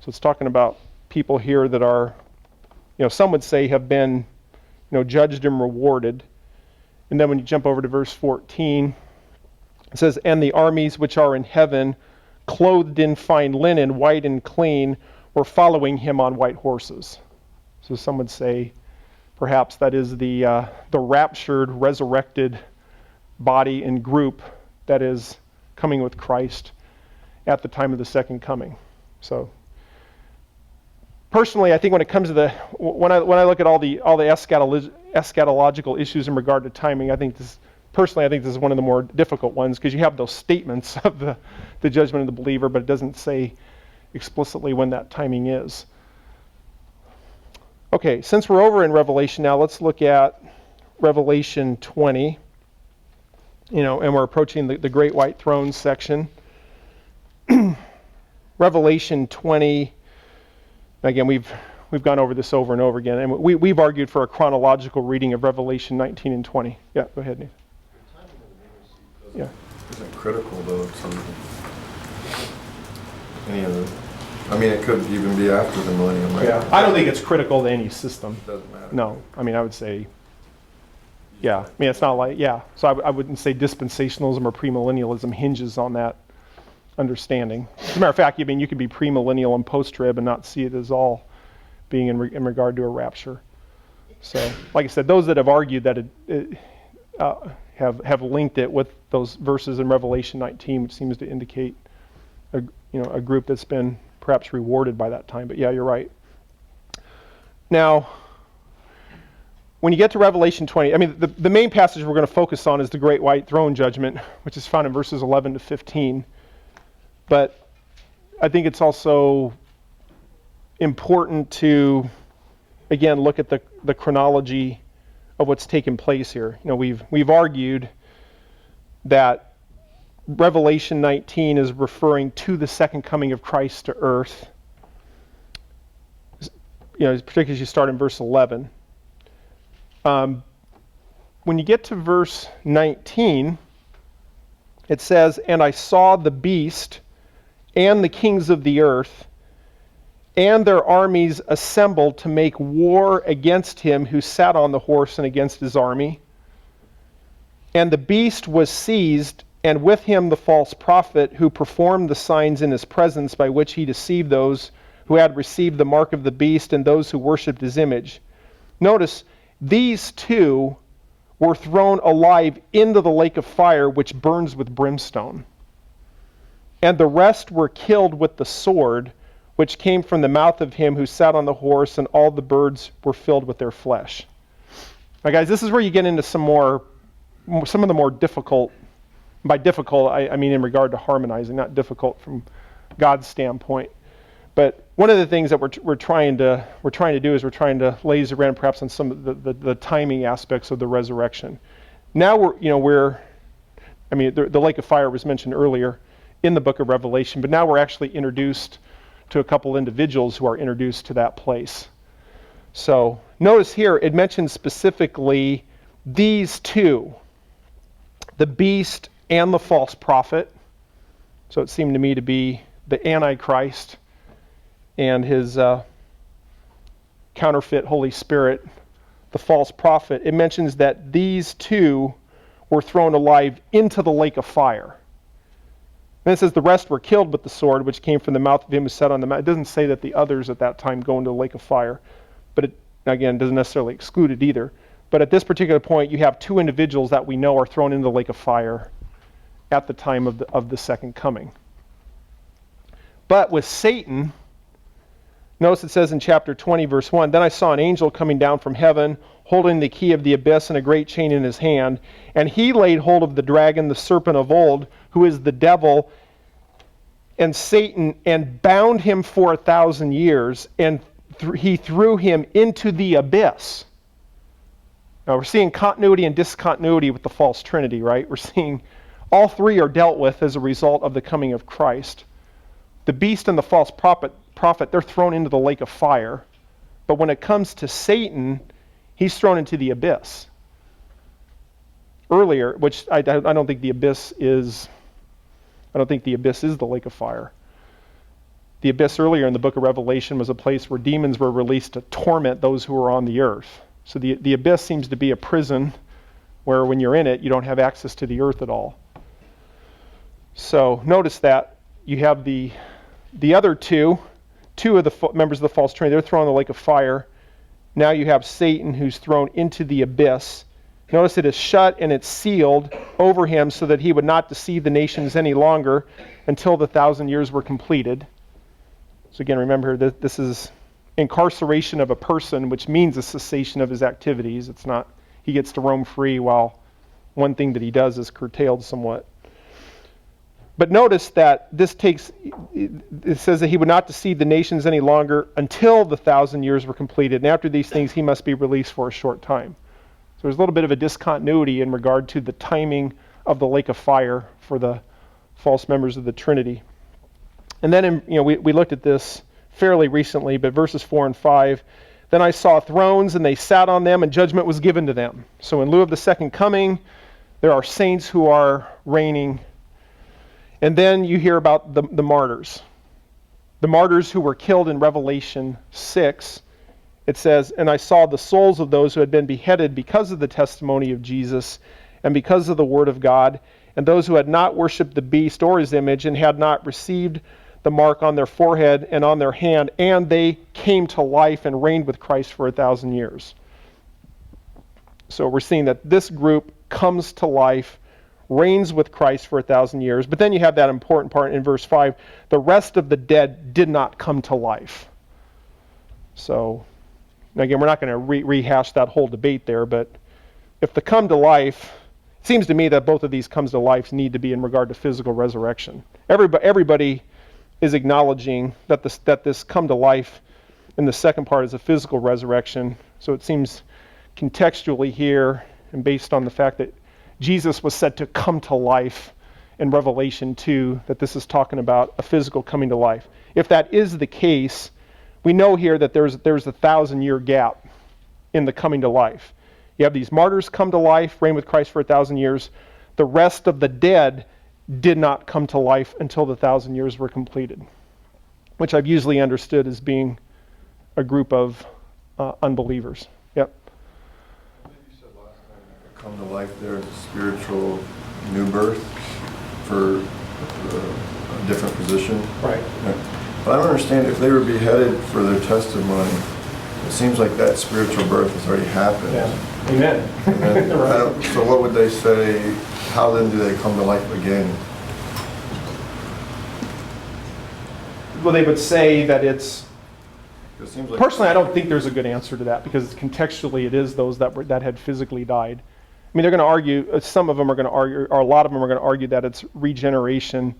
So it's talking about people here that are, some would say have been, judged and rewarded. And then when you jump over to verse 14, It says, and the armies which are in heaven, clothed in fine linen, white and clean, were following him on white horses. So some would say, perhaps that is the raptured, resurrected body and group that is coming with Christ at the time of the second coming. So, personally, I think when it comes to when I look at all the eschatological issues in regard to timing, I think this is one of the more difficult ones, because you have those statements of the judgment of the believer, but it doesn't say explicitly when that timing is. Okay, since we're over in Revelation now, let's look at Revelation 20. And we're approaching the Great White Throne section. Revelation 20. Again, we've gone over this over and over again, and we've argued for a chronological reading of Revelation 19 and 20. Yeah, go ahead, Nathan. Yeah. Isn't critical though of something. Any of the. I mean, it could even be after the millennium, right? Yeah, I don't think it's critical to any system. Doesn't matter. No, I mean, I would say, yeah. I mean, it's not like, yeah. So I wouldn't say dispensationalism or premillennialism hinges on that understanding. As a matter of fact, I mean, you could be premillennial and post-trib and not see it as all being in regard to a rapture. So, like I said, those that have argued that have linked it with those verses in Revelation 19, which seems to indicate a group that's been perhaps rewarded by that time. But yeah, you're right. Now, when you get to Revelation 20, I mean, the main passage we're going to focus on is the Great White Throne Judgment, which is found in verses 11 to 15. But I think it's also important to, again, look at the chronology of what's taken place here. We've argued that Revelation 19 is referring to the second coming of Christ to earth. Particularly as you start in verse 11. When you get to verse 19, it says, and I saw the beast and the kings of the earth and their armies assembled to make war against him who sat on the horse and against his army. And the beast was seized, and with him the false prophet who performed the signs in his presence by which he deceived those who had received the mark of the beast and those who worshipped his image. Notice, these two were thrown alive into the lake of fire which burns with brimstone. And the rest were killed with the sword which came from the mouth of him who sat on the horse, and all the birds were filled with their flesh. Now guys, this is where you get into some of the more difficult. By difficult, I mean in regard to harmonizing, not difficult from God's standpoint. But one of the things that we're trying to do is we're trying to laser in perhaps on some of the timing aspects of the resurrection. Now the lake of fire was mentioned earlier in the book of Revelation, but now we're actually introduced to a couple individuals who are introduced to that place. So notice here it mentions specifically these two, the beast and the false prophet. So it seemed to me to be the Antichrist and his counterfeit Holy Spirit, the false prophet. It mentions that these two were thrown alive into the lake of fire. Then it says the rest were killed with the sword which came from the mouth of him who sat on the mount. It doesn't say that the others at that time go into the lake of fire, but it, again, doesn't necessarily exclude it either. But at this particular point, you have two individuals that we know are thrown into the lake of fire at the time of the second coming. But with Satan, notice it says in chapter 20, verse 1, then I saw an angel coming down from heaven, holding the key of the abyss and a great chain in his hand. And he laid hold of the dragon, the serpent of old, who is the devil and Satan, and bound him for 1,000 years, and he threw him into the abyss. Now we're seeing continuity and discontinuity with the false trinity, right? We're seeing all three are dealt with as a result of the coming of Christ. The beast and the false prophet, they're thrown into the lake of fire. But when it comes to Satan, he's thrown into the abyss. Earlier, which I don't think the abyss is, the lake of fire. The abyss earlier in the book of Revelation was a place where demons were released to torment those who were on the earth. So the abyss seems to be a prison where when you're in it, you don't have access to the earth at all. So notice that you have the other two of the members of the false trinity, they're thrown in the lake of fire. Now you have Satan, who's thrown into the abyss. Notice it is shut and it's sealed over him so that he would not deceive the nations any longer until the 1,000 years were completed. So again, remember that this is incarceration of a person, which means a cessation of his activities. It's not he gets to roam free while one thing that he does is curtailed somewhat. But notice that it says that he would not deceive the nations any longer until the 1,000 years were completed. And after these things, he must be released for a short time. So there's a little bit of a discontinuity in regard to the timing of the lake of fire for the false members of the Trinity. And then, we looked at this fairly recently, but verses 4 and 5, then I saw thrones and they sat on them and judgment was given to them. So in lieu of the second coming, there are saints who are reigning. And then you hear about the martyrs. The martyrs who were killed in Revelation 6. It says, and I saw the souls of those who had been beheaded because of the testimony of Jesus and because of the word of God, and those who had not worshipped the beast or his image and had not received the mark on their forehead and on their hand, and they came to life and reigned with Christ for 1,000 years. So we're seeing that this group comes to life, reigns with Christ for 1,000 years. But then you have that important part in verse 5. The rest of the dead did not come to life. So, again, we're not going to rehash that whole debate there, but if the come to life, it seems to me that both of these comes to life need to be in regard to physical resurrection. Everybody is acknowledging that this come to life in the second part is a physical resurrection. So it seems contextually here, and based on the fact that Jesus was said to come to life in Revelation 2, that this is talking about a physical coming to life. If that is the case, we know here that there's a 1,000-year gap in the coming to life. You have these martyrs come to life, reign with Christ for 1,000 years. The rest of the dead did not come to life until the 1,000 years were completed, which I've usually understood as being a group of unbelievers. Yep. Come to life there is a spiritual new birth for a different position. Right. Yeah. But I don't understand, if they were beheaded for their testimony, it seems like that spiritual birth has already happened. Yeah. Amen. And then, so what would they say, how then do they come to life again? Well, they would say that it's... It seems like Personally, I don't think there's a good answer to that, because contextually it is those that had physically died. I mean, they're going to argue, some of them are going to argue, or a lot of them are going to argue that it's regeneration,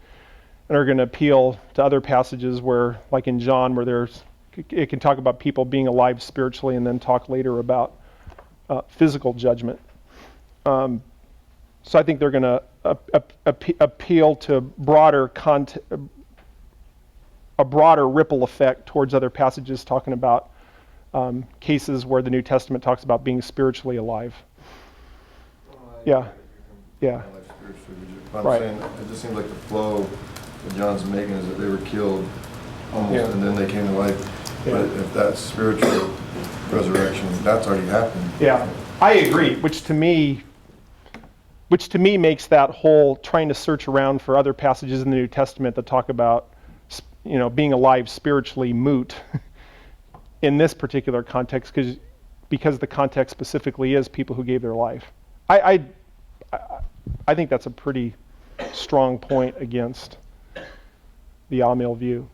and are going to appeal to other passages where, like in John, where it can talk about people being alive spiritually and then talk later about physical judgment. So I think they're going to appeal to a broader ripple effect towards other passages talking about cases where the New Testament talks about being spiritually alive. Yeah. I'm Right. saying, it just seems like the flow that John's making is that they were killed almost, Yeah. and then they came to life. Yeah. But if that's spiritual resurrection, that's already happened. Yeah, I agree, which to me makes that whole trying to search around for other passages in the New Testament that talk about, being alive spiritually moot in this particular context, because the context specifically is people who gave their life. I think that's a pretty strong point against the Amiel view.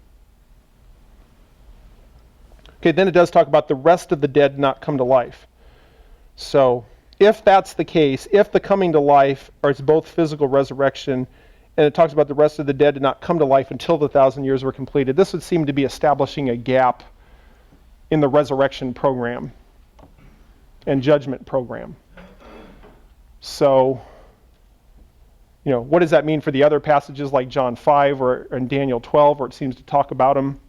Okay, then it does talk about the rest of the dead not come to life. So if that's the case, if the coming to life, or it's both physical resurrection, and it talks about the rest of the dead did not come to life until the 1,000 years were completed, this would seem to be establishing a gap in the resurrection program and judgment program. So, what does that mean for the other passages like John 5 or in Daniel 12, where it seems to talk about them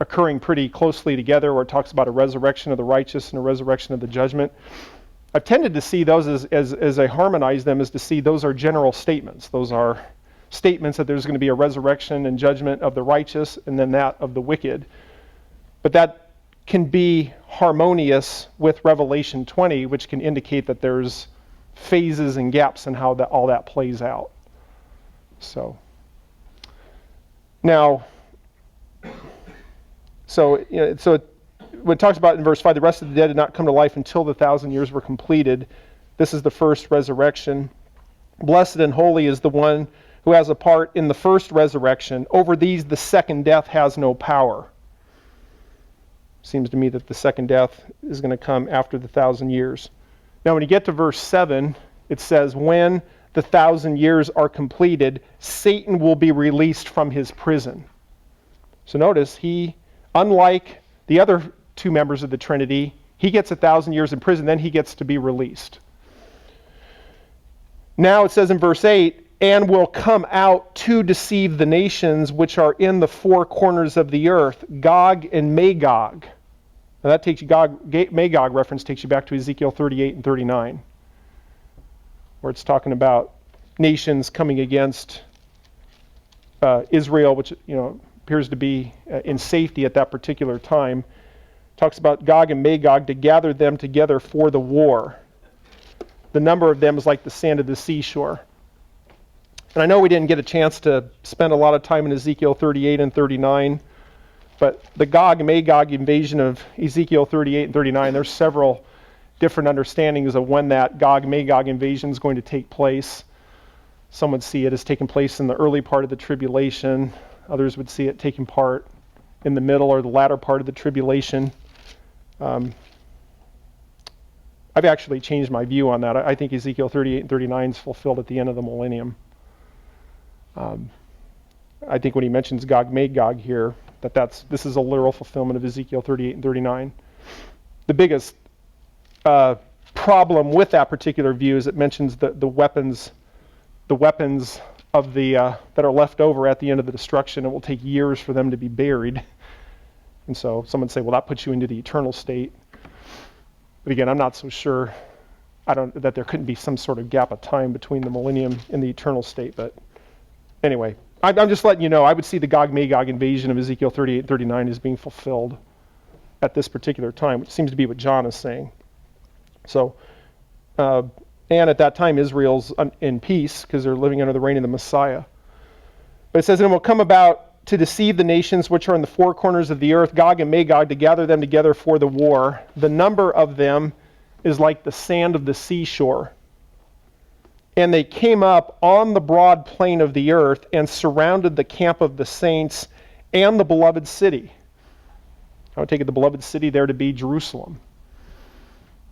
occurring pretty closely together, where it talks about a resurrection of the righteous and a resurrection of the judgment? I've tended to see those as I harmonize them, is to see those are general statements. Those are statements that there's going to be a resurrection and judgment of the righteous and then that of the wicked. But that can be harmonious with Revelation 20, which can indicate that there's phases and gaps in how all that plays out. So now, when it talks about in verse 5, the rest of the dead did not come to life until the 1,000 years were completed. This is the first resurrection. Blessed and holy is the one who has a part in the first resurrection. Over these the second death has no power. Seems to me that the second death is going to come after the 1,000 years. Now when you get to verse 7, it says, when the 1,000 years are completed, Satan will be released from his prison. So notice, unlike the other two members of the Trinity, he gets 1,000 years in prison, then he gets to be released. Now it says in verse 8, and will come out to deceive the nations which are in the four corners of the earth, Gog and Magog. Now that takes you, Magog reference takes you back to Ezekiel 38 and 39, where it's talking about nations coming against Israel, which appears to be in safety at that particular time. Talks about Gog and Magog to gather them together for the war. The number of them is like the sand of the seashore. And I know we didn't get a chance to spend a lot of time in Ezekiel 38 and 39, but the Gog and Magog invasion of Ezekiel 38 and 39, there's several different understandings of when that Gog-Magog invasion is going to take place. Some would see it as taking place in the early part of the tribulation. Others would see it taking part in the middle or the latter part of the tribulation. I've actually changed my view on that. I think Ezekiel 38 and 39 is fulfilled at the end of the millennium. I think when he mentions Gog-Magog here, this is a literal fulfillment of Ezekiel 38 and 39. The biggest problem with that particular view is it mentions the weapons of that are left over at the end of the destruction. It will take years for them to be buried. And so some would say, well, that puts you into the eternal state. But again, I'm not so sure that there couldn't be some sort of gap of time between the millennium and the eternal state. But anyway, I'm just letting you know, I would see the Gog-Magog invasion of Ezekiel 38 and 39 as being fulfilled at this particular time, which seems to be what John is saying. So, and at that time, Israel's in peace because they're living under the reign of the Messiah. But it says, and it will come about to deceive the nations which are in the four corners of the earth, Gog and Magog, to gather them together for the war. The number of them is like the sand of the seashore. And they came up on the broad plain of the earth and surrounded the camp of the saints and the beloved city. I would take it the beloved city there to be Jerusalem,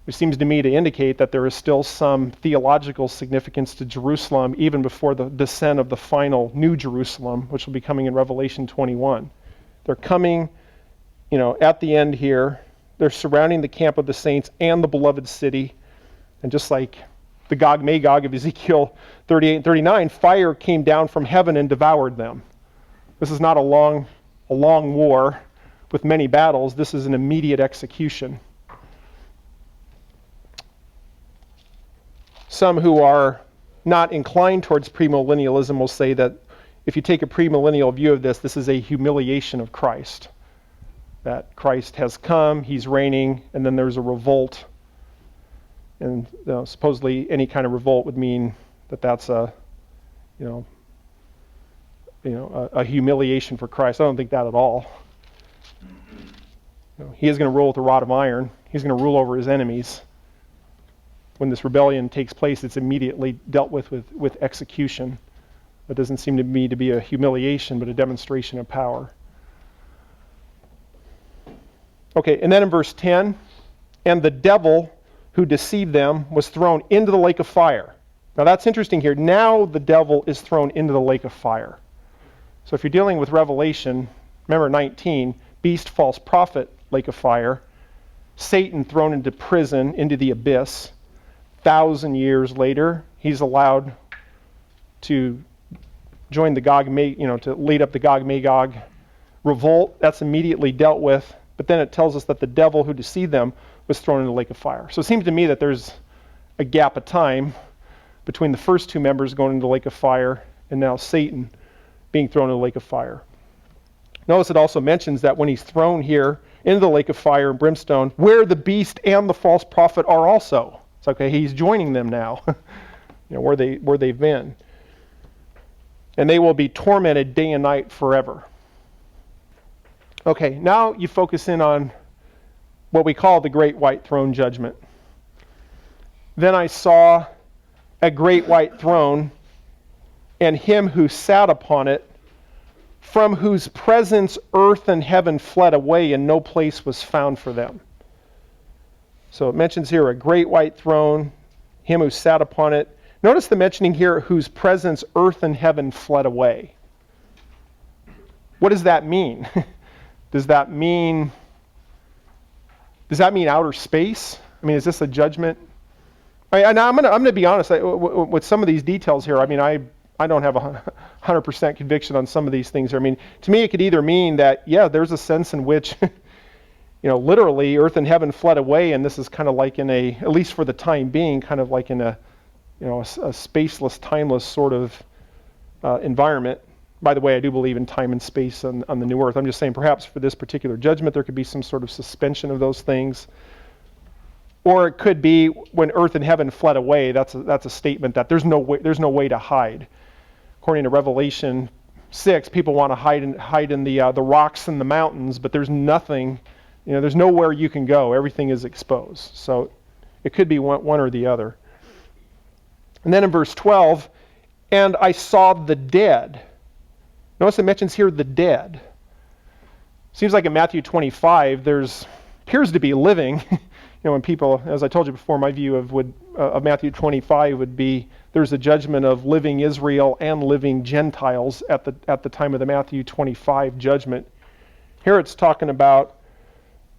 which seems to me to indicate that there is still some theological significance to Jerusalem even before the descent of the final New Jerusalem, which will be coming in Revelation 21. They're coming, at the end here. They're surrounding the camp of the saints and the beloved city. And just like the Gog-Magog of Ezekiel 38 and 39, fire came down from heaven and devoured them. This is not a long war with many battles. This is an immediate execution. Some who are not inclined towards premillennialism will say that if you take a premillennial view of this is a humiliation of Christ. That Christ has come, he's reigning, and then there's a revolt. And supposedly any kind of revolt would mean that's a humiliation for Christ. I don't think that at all. He is going to rule with a rod of iron. He's going to rule over his enemies. When this rebellion takes place, it's immediately dealt with execution. That doesn't seem to me to be a humiliation, but a demonstration of power. Okay, and then in verse 10, and the devil who deceived them was thrown into the lake of fire. Now that's interesting here. Now the devil is thrown into the lake of fire. So if you're dealing with Revelation, remember 19, beast, false prophet, lake of fire. Satan thrown into prison, into the abyss. 1,000 years later, he's allowed to join the to lead up the Gog-Magog revolt. That's immediately dealt with. But then it tells us that the devil who deceived them was thrown into the lake of fire. So it seems to me that there's a gap of time between the first two members going into the lake of fire and now Satan being thrown into the lake of fire. Notice it also mentions that when he's thrown here into the lake of fire and brimstone, where the beast and the false prophet are also. It's okay, he's joining them now, where they've been. and they will be tormented day and night forever. Okay, now you focus in on what we call the Great White Throne Judgment. Then I saw a great white throne, and him who sat upon it, from whose presence earth and heaven fled away, and no place was found for them. So it mentions here a great white throne, him who sat upon it. Notice the mentioning here, whose presence earth and heaven fled away. What does that mean? Does that mean outer space? I mean, is this a judgment? I'm going to be honest with some of these details here. I mean, I don't have 100% conviction on some of these things. I mean, to me, it could either mean that, yeah, there's a sense in which, literally earth and heaven fled away, and this is kind of like in a, at least for the time being, kind of like in a spaceless, timeless sort of environment. By the way, I do believe in time and space on the new earth. I'm just saying perhaps for this particular judgment, there could be some sort of suspension of those things. Or it could be when earth and heaven fled away, that's a statement that there's no way to hide. According to Revelation 6, people want to hide in the rocks and the mountains, but there's nothing, there's nowhere you can go. Everything is exposed. So it could be one or the other. And then in verse 12, and I saw the dead. Notice it mentions here the dead. Seems like in Matthew 25, appears to be living. When people, as I told you before, my view of Matthew 25 would be there's a judgment of living Israel and living Gentiles at the time of the Matthew 25 judgment. Here it's talking about,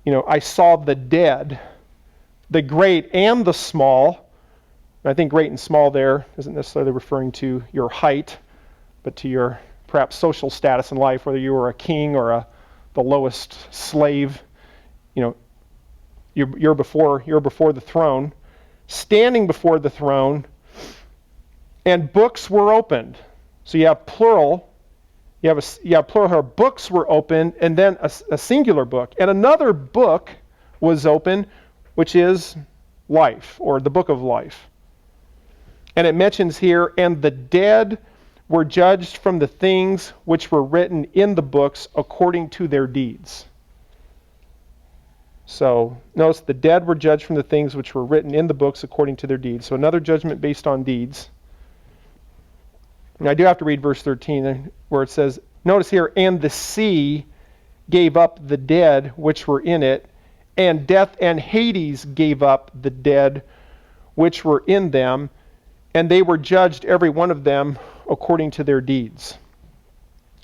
I saw the dead, the great and the small. And I think great and small there isn't necessarily referring to your height, but to your perhaps social status in life, whether you were a king or the lowest slave. You're before the throne, standing before the throne, and books were opened. So you have plural. You have plural here. Books were opened, and then a singular book, and another book was opened, which is life, or the book of life. And it mentions here, and the dead were judged from the things which were written in the books according to their deeds. So notice the dead were judged from the things which were written in the books according to their deeds. So another judgment based on deeds. And I do have to read verse 13 where it says, notice here, and the sea gave up the dead which were in it, and death and Hades gave up the dead which were in them, and they were judged every one of them according to their deeds.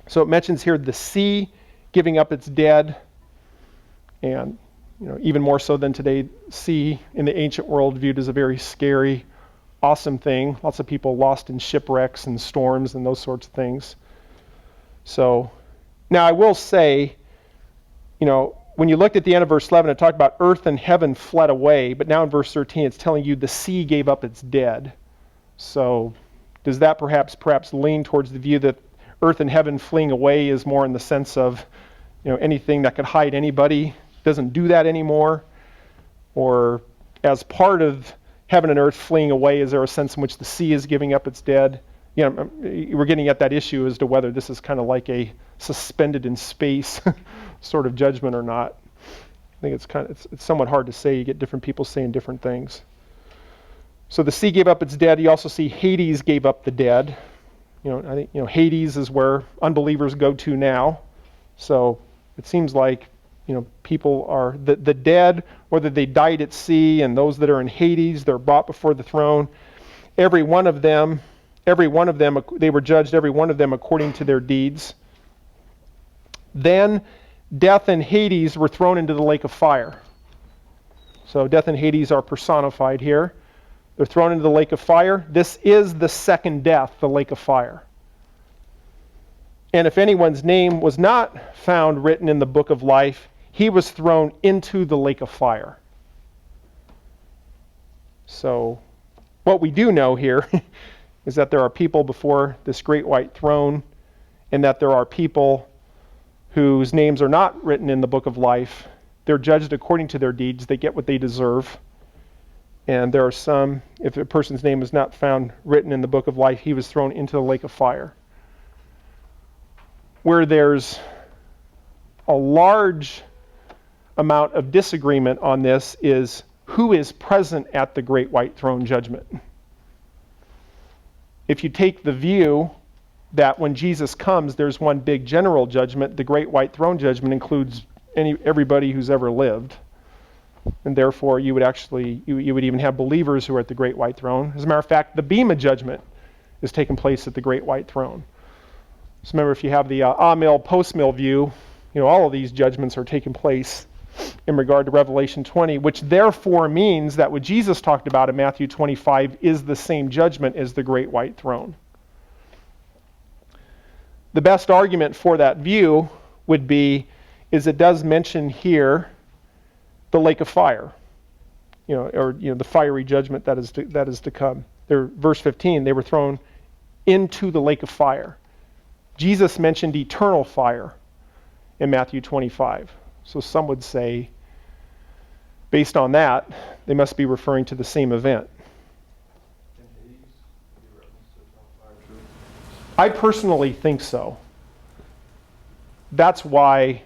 So it mentions here the sea giving up its dead, and even more so than today, sea in the ancient world viewed as a very scary, awesome thing. Lots of people lost in shipwrecks and storms and those sorts of things. So, now I will say, when you looked at the end of verse 11, it talked about earth and heaven fled away, but now in verse 13 it's telling you the sea gave up its dead. So, does that perhaps lean towards the view that earth and heaven fleeing away is more in the sense of, anything that could hide anybody doesn't do that anymore? Or as part of heaven and earth fleeing away, is there a sense in which the sea is giving up its dead? We're getting at that issue as to whether this is kind of like a suspended in space sort of judgment or not. I think it's somewhat hard to say. You get different people saying different things. So the sea gave up its dead. You also see Hades gave up the dead. I think Hades is where unbelievers go to now. So it seems like people are the dead, whether they died at sea, and those that are in Hades, they're brought before the throne. Every one of them, they were judged, every one of them according to their deeds. Then death and Hades were thrown into the lake of fire. So death and Hades are personified here. They're thrown into the lake of fire. This is the second death, the lake of fire. And if anyone's name was not found written in the book of life, he was thrown into the lake of fire. So what we do know here is that there are people before this great white throne, and that there are people whose names are not written in the book of life. They're judged according to their deeds. They get what they deserve. And there are some, if a person's name is not found written in the book of life, he was thrown into the lake of fire. Where there's a large amount of disagreement on this is who is present at the great white throne judgment. If you take the view that when Jesus comes, there's one big general judgment, the great white throne judgment includes everybody who's ever lived. And therefore, you would actually, you would even have believers who are at the great white throne. As a matter of fact, the Bema judgment is taking place at the great white throne. So remember, if you have the a-mill, post-mill view, all of these judgments are taking place in regard to Revelation 20, which therefore means that what Jesus talked about in Matthew 25 is the same judgment as the great white throne. The best argument for that view would be, is it does mention here the lake of fire, or the fiery judgment that is to come. Verse 15, they were thrown into the lake of fire. Jesus mentioned eternal fire in Matthew 25. So some would say, based on that, they must be referring to the same event. I personally think so. That's why,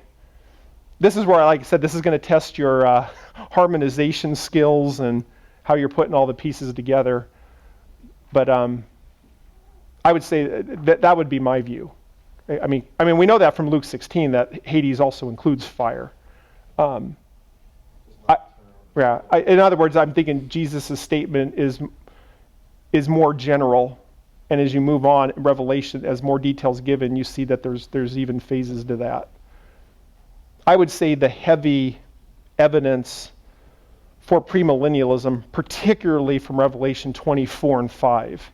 this is where, like I said, this is going to test your harmonization skills and how you're putting all the pieces together. But I would say that would be my view. I mean, we know that from Luke 16 that Hades also includes fire. In other words, I'm thinking Jesus' statement is more general, and as you move on in Revelation, as more details given, you see that there's even phases to that. I would say the heavy evidence for premillennialism, particularly from Revelation 24 and 5,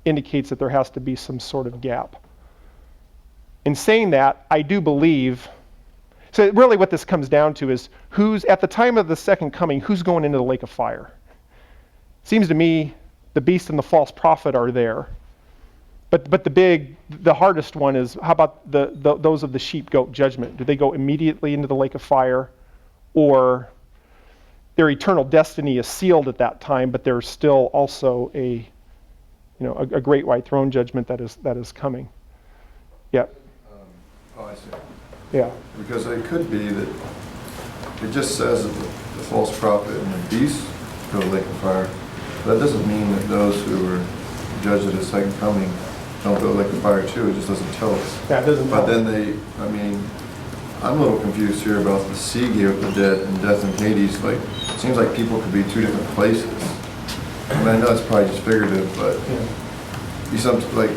indicates that there has to be some sort of gap. In saying that, I do believe, so really what this comes down to is who's, at the time of the second coming, who's going into the lake of fire? Seems to me the beast and the false prophet are there. But the hardest one is, how about those of the sheep-goat judgment? Do they go immediately into the lake of fire, or their eternal destiny is sealed at that time, but there's still also a great white throne judgment that is coming? Yeah. I see. Yeah. Because it could be that it just says that the false prophet and the beast go to the lake of fire. That doesn't mean that those who are judged at his second coming don't go to the lake of fire too. It just doesn't tell us. That doesn't tell us. But then I'm a little confused here about the sea gate of the dead and death in Hades. Like, it seems like people could be two different places. I know it's probably just figurative, but it seems like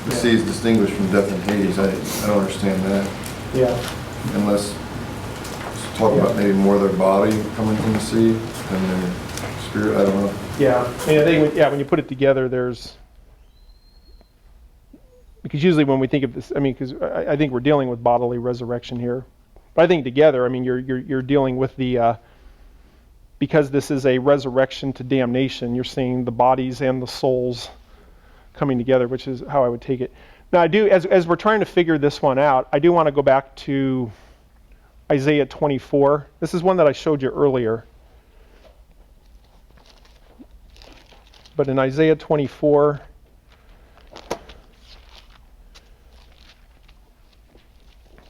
the sea is distinguished from death in Hades. I don't understand that. Yeah. Unless it's talking about maybe more of their body coming from the sea than their spirit. I don't know. Yeah. I think when you put it together, because usually when we think of this, because I think we're dealing with bodily resurrection here. But I think together, you're dealing with because this is a resurrection to damnation, you're seeing the bodies and the souls coming together, which is how I would take it. Now, I do, as we're trying to figure this one out, I do want to go back to Isaiah 24. This is one that I showed you earlier. But in Isaiah 24,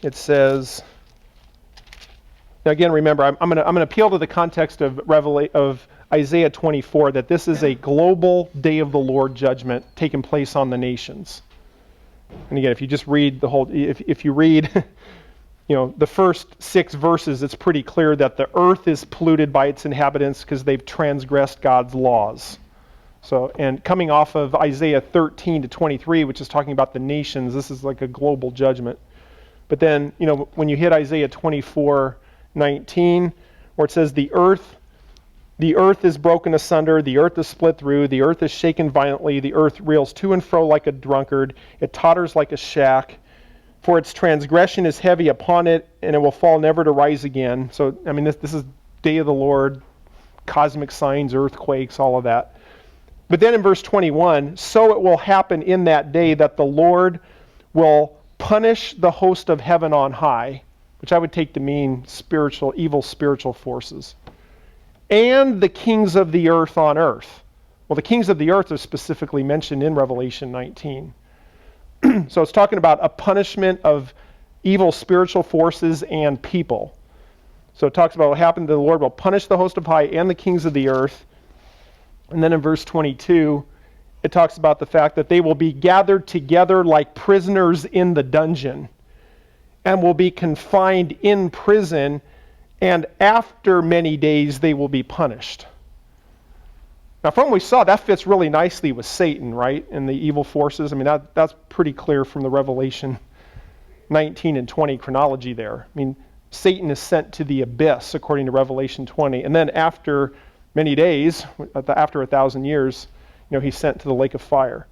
it says, now again, remember, I'm going to appeal to the context of Isaiah 24, that this is a global day of the Lord judgment taking place on the nations. And again, if you just read the whole, if you read, the first 6 verses, it's pretty clear that the earth is polluted by its inhabitants because they've transgressed God's laws. So, and coming off of Isaiah 13 to 23, which is talking about the nations, this is like a global judgment. But then, when you hit Isaiah 24:19, where it says the earth is broken asunder, the earth is split through, the earth is shaken violently, the earth reels to and fro like a drunkard, it totters like a shack, for its transgression is heavy upon it, and it will fall never to rise again. So, this is day of the Lord, cosmic signs, earthquakes, all of that. But then in verse 21, so it will happen in that day that the Lord will punish the host of heaven on high, which I would take to mean evil spiritual forces, and the kings of the earth on earth. Well, the kings of the earth are specifically mentioned in Revelation 19. So it's talking about a punishment of evil spiritual forces and people. So it talks about what happened to the Lord will punish the host of high and the kings of the earth. And then in verse 22, it talks about the fact that they will be gathered together like prisoners in the dungeon and will be confined in prison, and after many days they will be punished. Now, from what we saw, that fits really nicely with Satan, right? And the evil forces. I mean, that's pretty clear from the Revelation 19 and 20 chronology there. I mean, Satan is sent to the abyss, according to Revelation 20. And then after many days, after 1,000 years, he's sent to the lake of fire.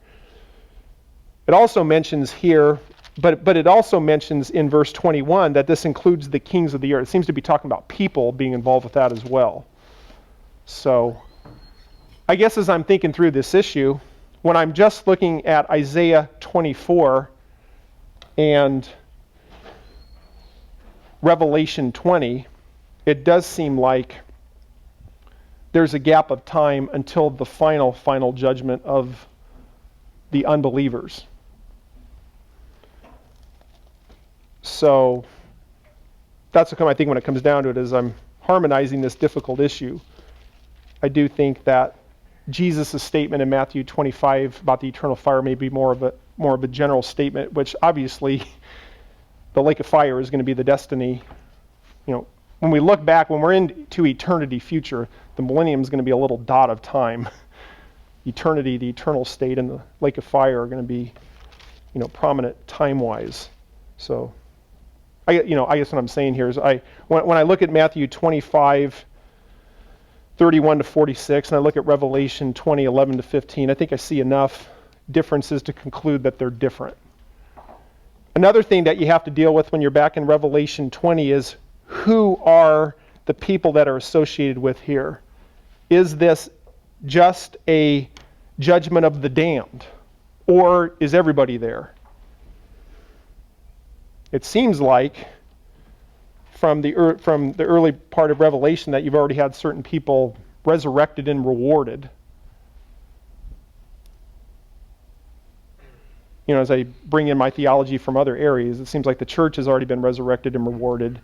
It also mentions here, but it also mentions in verse 21 that this includes the kings of the earth. It seems to be talking about people being involved with that as well. So I guess as I'm thinking through this issue, when I'm just looking at Isaiah 24 and Revelation 20, it does seem like there's a gap of time until the final judgment of the unbelievers. So that's I think when it comes down to it, is I'm harmonizing this difficult issue. I do think that Jesus' statement in Matthew 25 about the eternal fire may be more of a general statement, which obviously the lake of fire is going to be the destiny. When we look back, when we're into eternity future, the millennium is going to be a little dot of time. Eternity, the eternal state, and the lake of fire are going to be, prominent time-wise. So, I guess what I'm saying here is when I look at Matthew 25, 31 to 46, and I look at Revelation 20, 11 to 15, I think I see enough differences to conclude that they're different. Another thing that you have to deal with when you're back in Revelation 20 is who are the people that are associated with here? Is this just a judgment of the damned, or is everybody there? It seems like from the early part of Revelation that you've already had certain people resurrected and rewarded. As I bring in my theology from other areas, it seems like the church has already been resurrected and rewarded.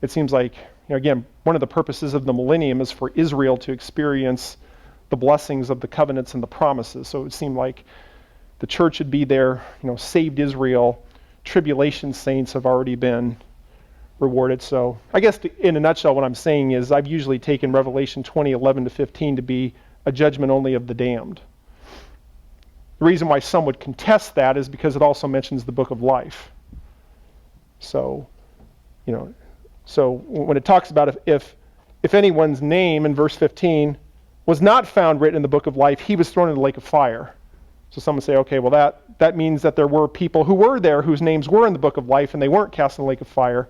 It seems like, again, one of the purposes of the millennium is for Israel to experience the blessings of the covenants and the promises. So it would seem like the church should be there, saved Israel. Tribulation saints have already been rewarded. So I guess in a nutshell, what I'm saying is I've usually taken Revelation 20, 11 to 15 to be a judgment only of the damned. The reason why some would contest that is because it also mentions the book of life. So, so when it talks about if anyone's name in verse 15 was not found written in the book of life, he was thrown in the lake of fire. So some would say, okay, well that means that there were people who were there whose names were in the book of life and they weren't cast in the lake of fire.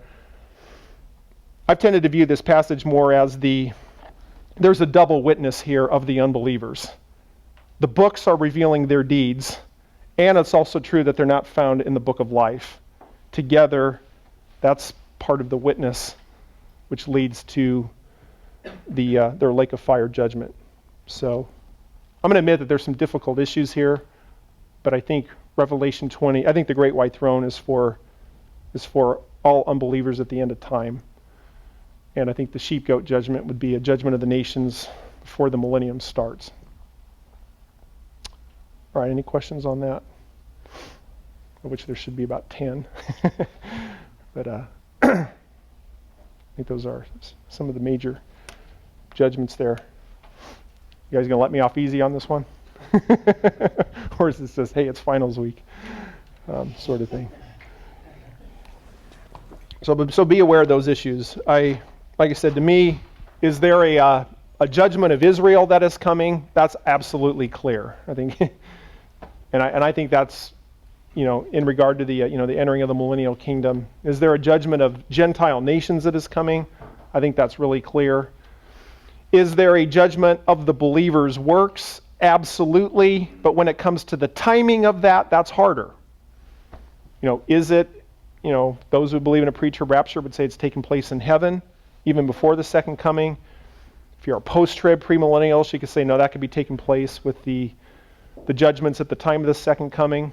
I've tended to view this passage more as there's a double witness here of the unbelievers. The books are revealing their deeds, and it's also true that they're not found in the book of life. Together, that's part of the witness, which leads to their lake of fire judgment. So I'm going to admit that there's some difficult issues here, but I think Revelation 20, I think the great white throne is for all unbelievers at the end of time. And I think the sheep-goat judgment would be a judgment of the nations before the millennium starts. All right, any questions on that? Of which there should be about 10. But I think those are some of the major judgments there. You guys gonna let me off easy on this one? Or is this just, hey, it's finals week, sort of thing? So be aware of those issues. Like I said, to me, is there a judgment of Israel that is coming? That's absolutely clear. I think, and I think that's, in regard to the the entering of the millennial kingdom. Is there a judgment of Gentile nations that is coming? I think that's really clear. Is there a judgment of the believers' works? Absolutely. But when it comes to the timing of that, that's harder. Is it, those who believe in a pre-trib rapture would say it's taking place in heaven, even before the second coming. If you're a post-trib, premillennialist, you could say, no, that could be taking place with the judgments at the time of the second coming.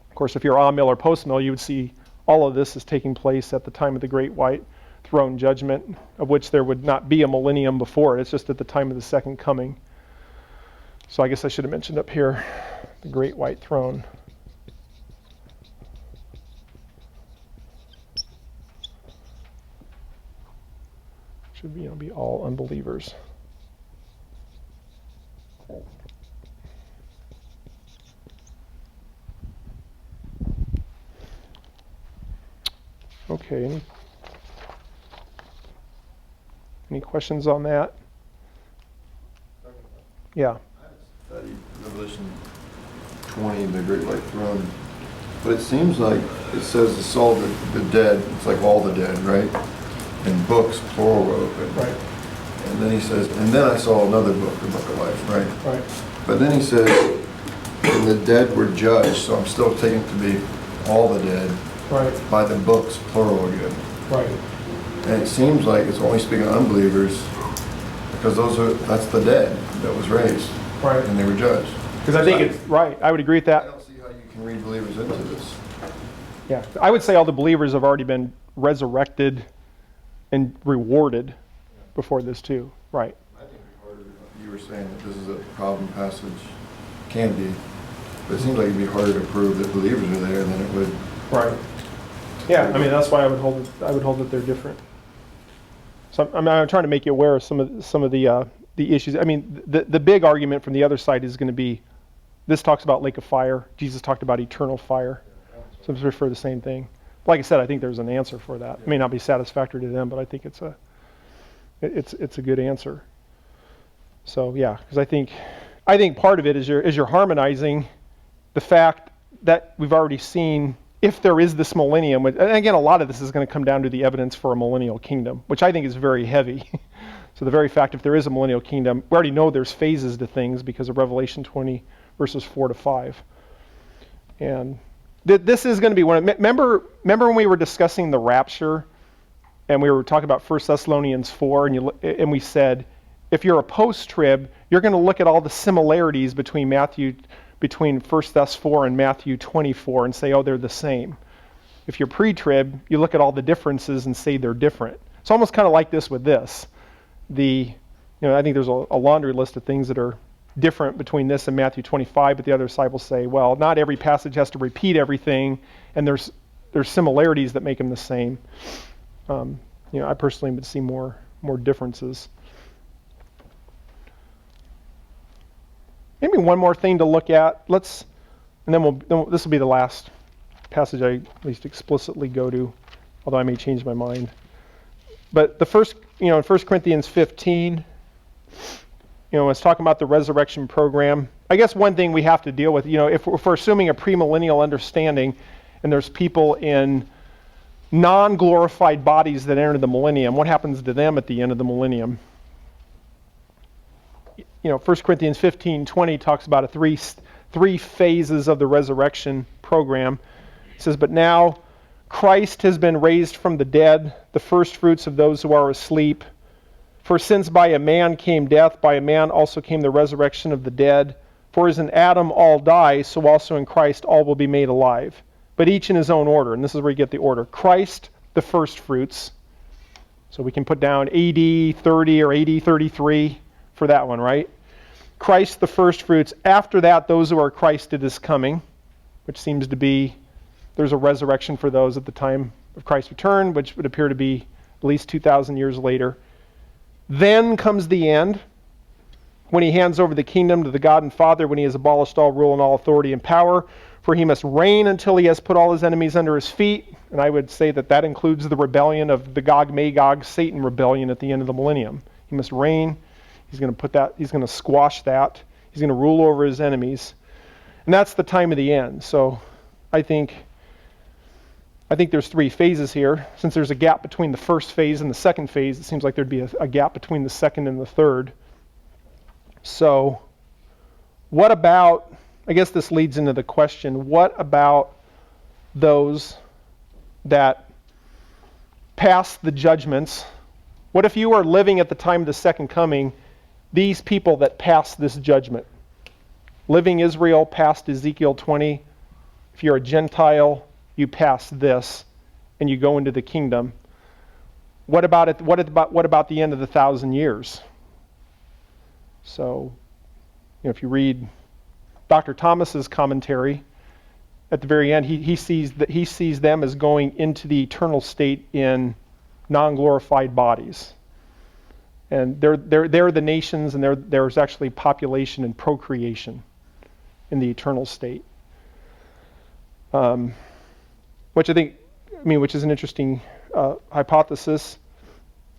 Of course, if you're amill or post-mill, you would see all of this is taking place at the time of the Great White Throne Judgment, of which there would not be a millennium before it. It's just at the time of the second coming. So I guess I should have mentioned up here the Great White Throne. Should be all unbelievers. Okay. Any questions on that? Yeah. I studied Revelation 20, the Great White Throne, but it seems like it says the soul of the dead, it's like all the dead, right? And books, plural, were open. Right. And then he says, and then I saw another book, the Book of Life, right? Right. But then he says, and the dead were judged, so I'm still taking to be all the dead. Right. By the books, plural again. Right. And it seems like it's only speaking of unbelievers, because that's the dead that was raised. Right. And they were judged. Because I think it's right. I would agree with I that. don't see how you can read believers into this. Yeah. I would say all the believers have already been resurrected and rewarded before this too. Right. I think it'd be harder, you were saying that this is a problem passage, can be, but it seems like it'd be harder to prove that believers are there than it would. Right. Yeah, I mean that's why I would hold that they're different. So I'm trying to make you aware of some of the issues. I mean, the big argument from the other side is going to be, this talks about lake of fire. Jesus talked about eternal fire. So it's refer to the same thing. Like I said, I think there's an answer for that. It may not be satisfactory to them, but I think it's a good answer. So yeah, because I think part of it is you're harmonizing the fact that we've already seen. If there is this millennium, and again, a lot of this is going to come down to the evidence for a millennial kingdom, which I think is very heavy. So the very fact, if there is a millennial kingdom, we already know there's phases to things because of Revelation 20, verses 4 to 5. And this is going to be one. Remember when we were discussing the rapture, and we were talking about 1 Thessalonians 4, and we said, if you're a post-trib, you're going to look at all the similarities between 1 Thess 4 and Matthew 24 and say, oh, they're the same. If you're pre-trib, you look at all the differences and say they're different. It's almost kind of like this with this. I think there's a laundry list of things that are different between this and Matthew 25, but the other side will say, well, not every passage has to repeat everything, and there's similarities that make them the same. I personally would see more differences. Maybe one more thing to look at. This will be the last passage I at least explicitly go to, although I may change my mind. But the first, in 1 Corinthians 15, it's talking about the resurrection program. I guess one thing we have to deal with, if we're assuming a premillennial understanding, and there's people in non-glorified bodies that enter the millennium, what happens to them at the end of the millennium? 1 Corinthians 15:20 talks about three phases of the resurrection program. It says, but now Christ has been raised from the dead, the first fruits of those who are asleep. For since by a man came death, by a man also came the resurrection of the dead. For as in Adam all die, so also in Christ all will be made alive. But each in his own order, and this is where you get the order. Christ, the first fruits. So we can put down AD 30 or AD 33. For that one, right? Christ the first fruits. After that, those who are Christ at his coming, which seems to be, there's a resurrection for those at the time of Christ's return, which would appear to be at least 2,000 years later. Then comes the end, when he hands over the kingdom to the God and Father, when he has abolished all rule and all authority and power, for he must reign until he has put all his enemies under his feet. And I would say that includes the rebellion of the Gog-Magog, Satan rebellion at the end of the millennium. He must reign. He's going to squash that. He's going to rule over his enemies. And that's the time of the end. So I think there's three phases here. Since there's a gap between the first phase and the second phase, it seems like there'd be a gap between the second and the third. So what about, I guess this leads into the question, what about those that pass the judgments? What if you are living at the time of the second coming, these people that pass this judgment? Living Israel passed Ezekiel 20, If you're a Gentile, you pass this and you go into the kingdom. What about it? What about the end of the 1,000 years? So, if you read Dr. Thomas's commentary, at the very end, he sees them as going into the eternal state in non-glorified bodies, and they're the nations, and there's actually population and procreation in the eternal state, which is an interesting hypothesis.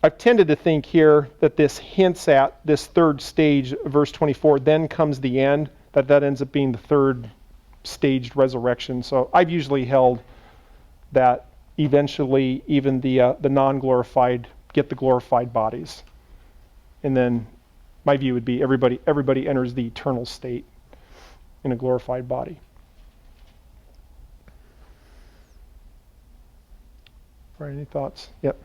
I've tended to think here that this hints at this third stage, verse 24, then comes the end, that ends up being the third staged resurrection. So I've usually held that eventually even the non-glorified get the glorified bodies. And then my view would be everybody enters the eternal state in a glorified body. All right, any thoughts? Yep.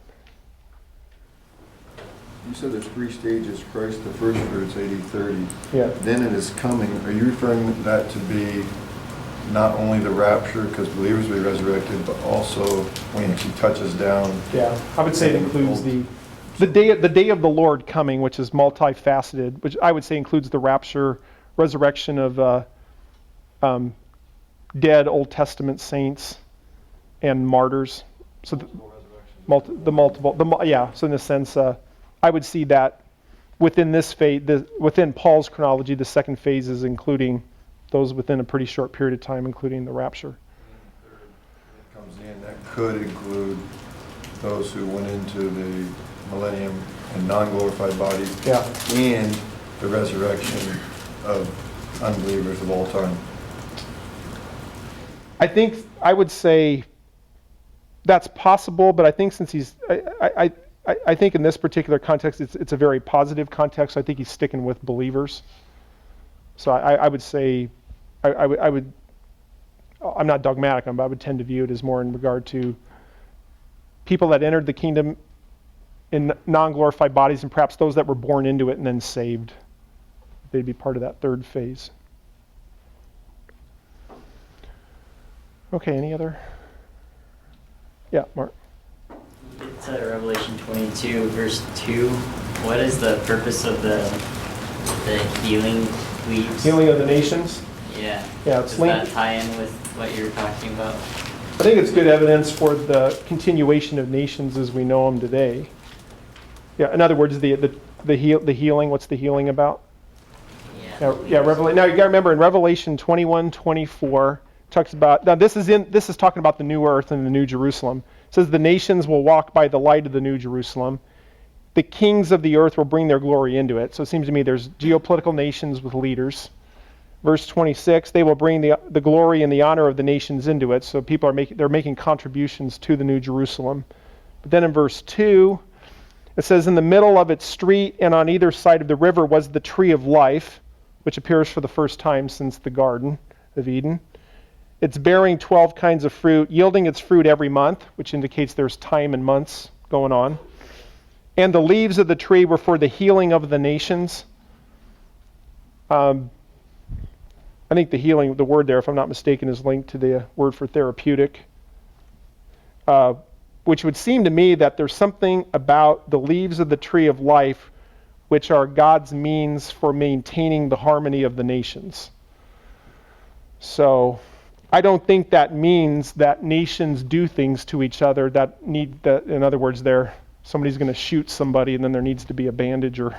You said there's 3 stages. Christ, the first fruits, 80-30. Yeah. Then it is coming. Are you referring that to be not only the rapture, because believers will be resurrected, but also when he actually touches down? Yeah, I would say it includes the day of the Lord coming, which is multifaceted, which I would say includes the rapture, resurrection of dead Old Testament saints and martyrs. So So in a sense, I would see that within this phase, within Paul's chronology, the second phase is including those within a pretty short period of time, including the rapture. And the third comes in, that could include those who went into the millennium in non-glorified bodies, and the resurrection of unbelievers of all time. I would say that's possible, but I think since I think in this particular context, it's a very positive context. I think he's sticking with believers. So I would say, I'm not dogmatic on it, but I would tend to view it as more in regard to people that entered the kingdom in non-glorified bodies, and perhaps those that were born into it and then saved. They'd be part of that third phase. Okay, any other? Yeah, Mark. It's Revelation 22, verse 2. What is the purpose of the healing leaves? Healing of the nations? Yeah. Yeah, it's Does linked. that tie in with what you're talking about? I think it's good evidence for the continuation of nations as we know them today. Yeah, in other words, the healing, what's the healing about? Now you got to remember in Revelation 21:24 talks about, now this is talking about the new earth and the new Jerusalem. It says the nations will walk by the light of the new Jerusalem. The kings of the earth will bring their glory into it. So it seems to me there's geopolitical nations with leaders. Verse 26, they will bring the glory and the honor of the nations into it. So people they're making contributions to the new Jerusalem. But then in verse 2, it says, in the middle of its street and on either side of the river was the tree of life, which appears for the first time since the Garden of Eden. It's bearing 12 kinds of fruit, yielding its fruit every month, which indicates there's time and months going on. And the leaves of the tree were for the healing of the nations. I think the word there, if I'm not mistaken, is linked to the word for therapeutic, which would seem to me that there's something about the leaves of the tree of life which are God's means for maintaining the harmony of the nations. So I don't think that means that nations do things to each other that in other words, somebody's going to shoot somebody and then there needs to be a bandage or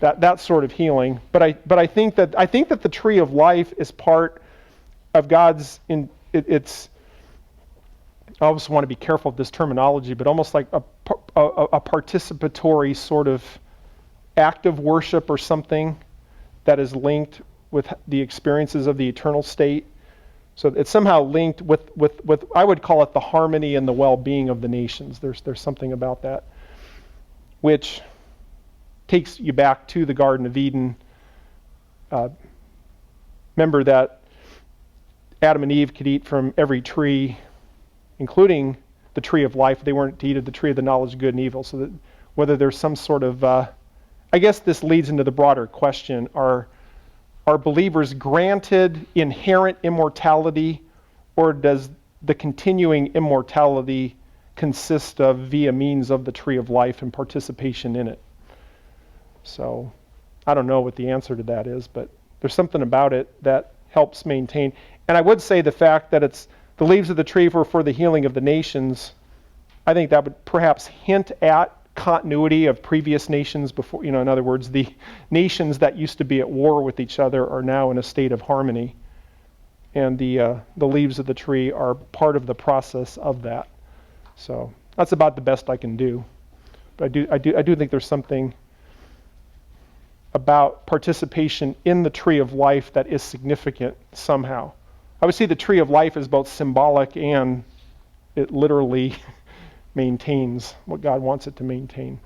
that sort of healing. But I think that the tree of life is part of God's. It's. I also want to be careful of this terminology, but almost like a participatory sort of act of worship or something that is linked with the experiences of the eternal state. So it's somehow linked with I would call it the harmony and the well-being of the nations. There's something about that, which takes you back to the Garden of Eden. Remember that Adam and Eve could eat from every tree, including the tree of life. They weren't to eat of the tree of the knowledge of good and evil. So that whether there's some sort of, I guess this leads into the broader question, are believers granted inherent immortality, or does the continuing immortality consist of via means of the tree of life and participation in it? So I don't know what the answer to that is, but there's something about it that helps maintain. And I would say the fact that it's the leaves of the tree were for the healing of the nations, I think that would perhaps hint at continuity of previous nations before, in other words, the nations that used to be at war with each other are now in a state of harmony. And the leaves of the tree are part of the process of that. So that's about the best I can do. But I do think there's something about participation in the tree of life that is significant somehow. I would see the tree of life as both symbolic and it literally maintains what God wants it to maintain.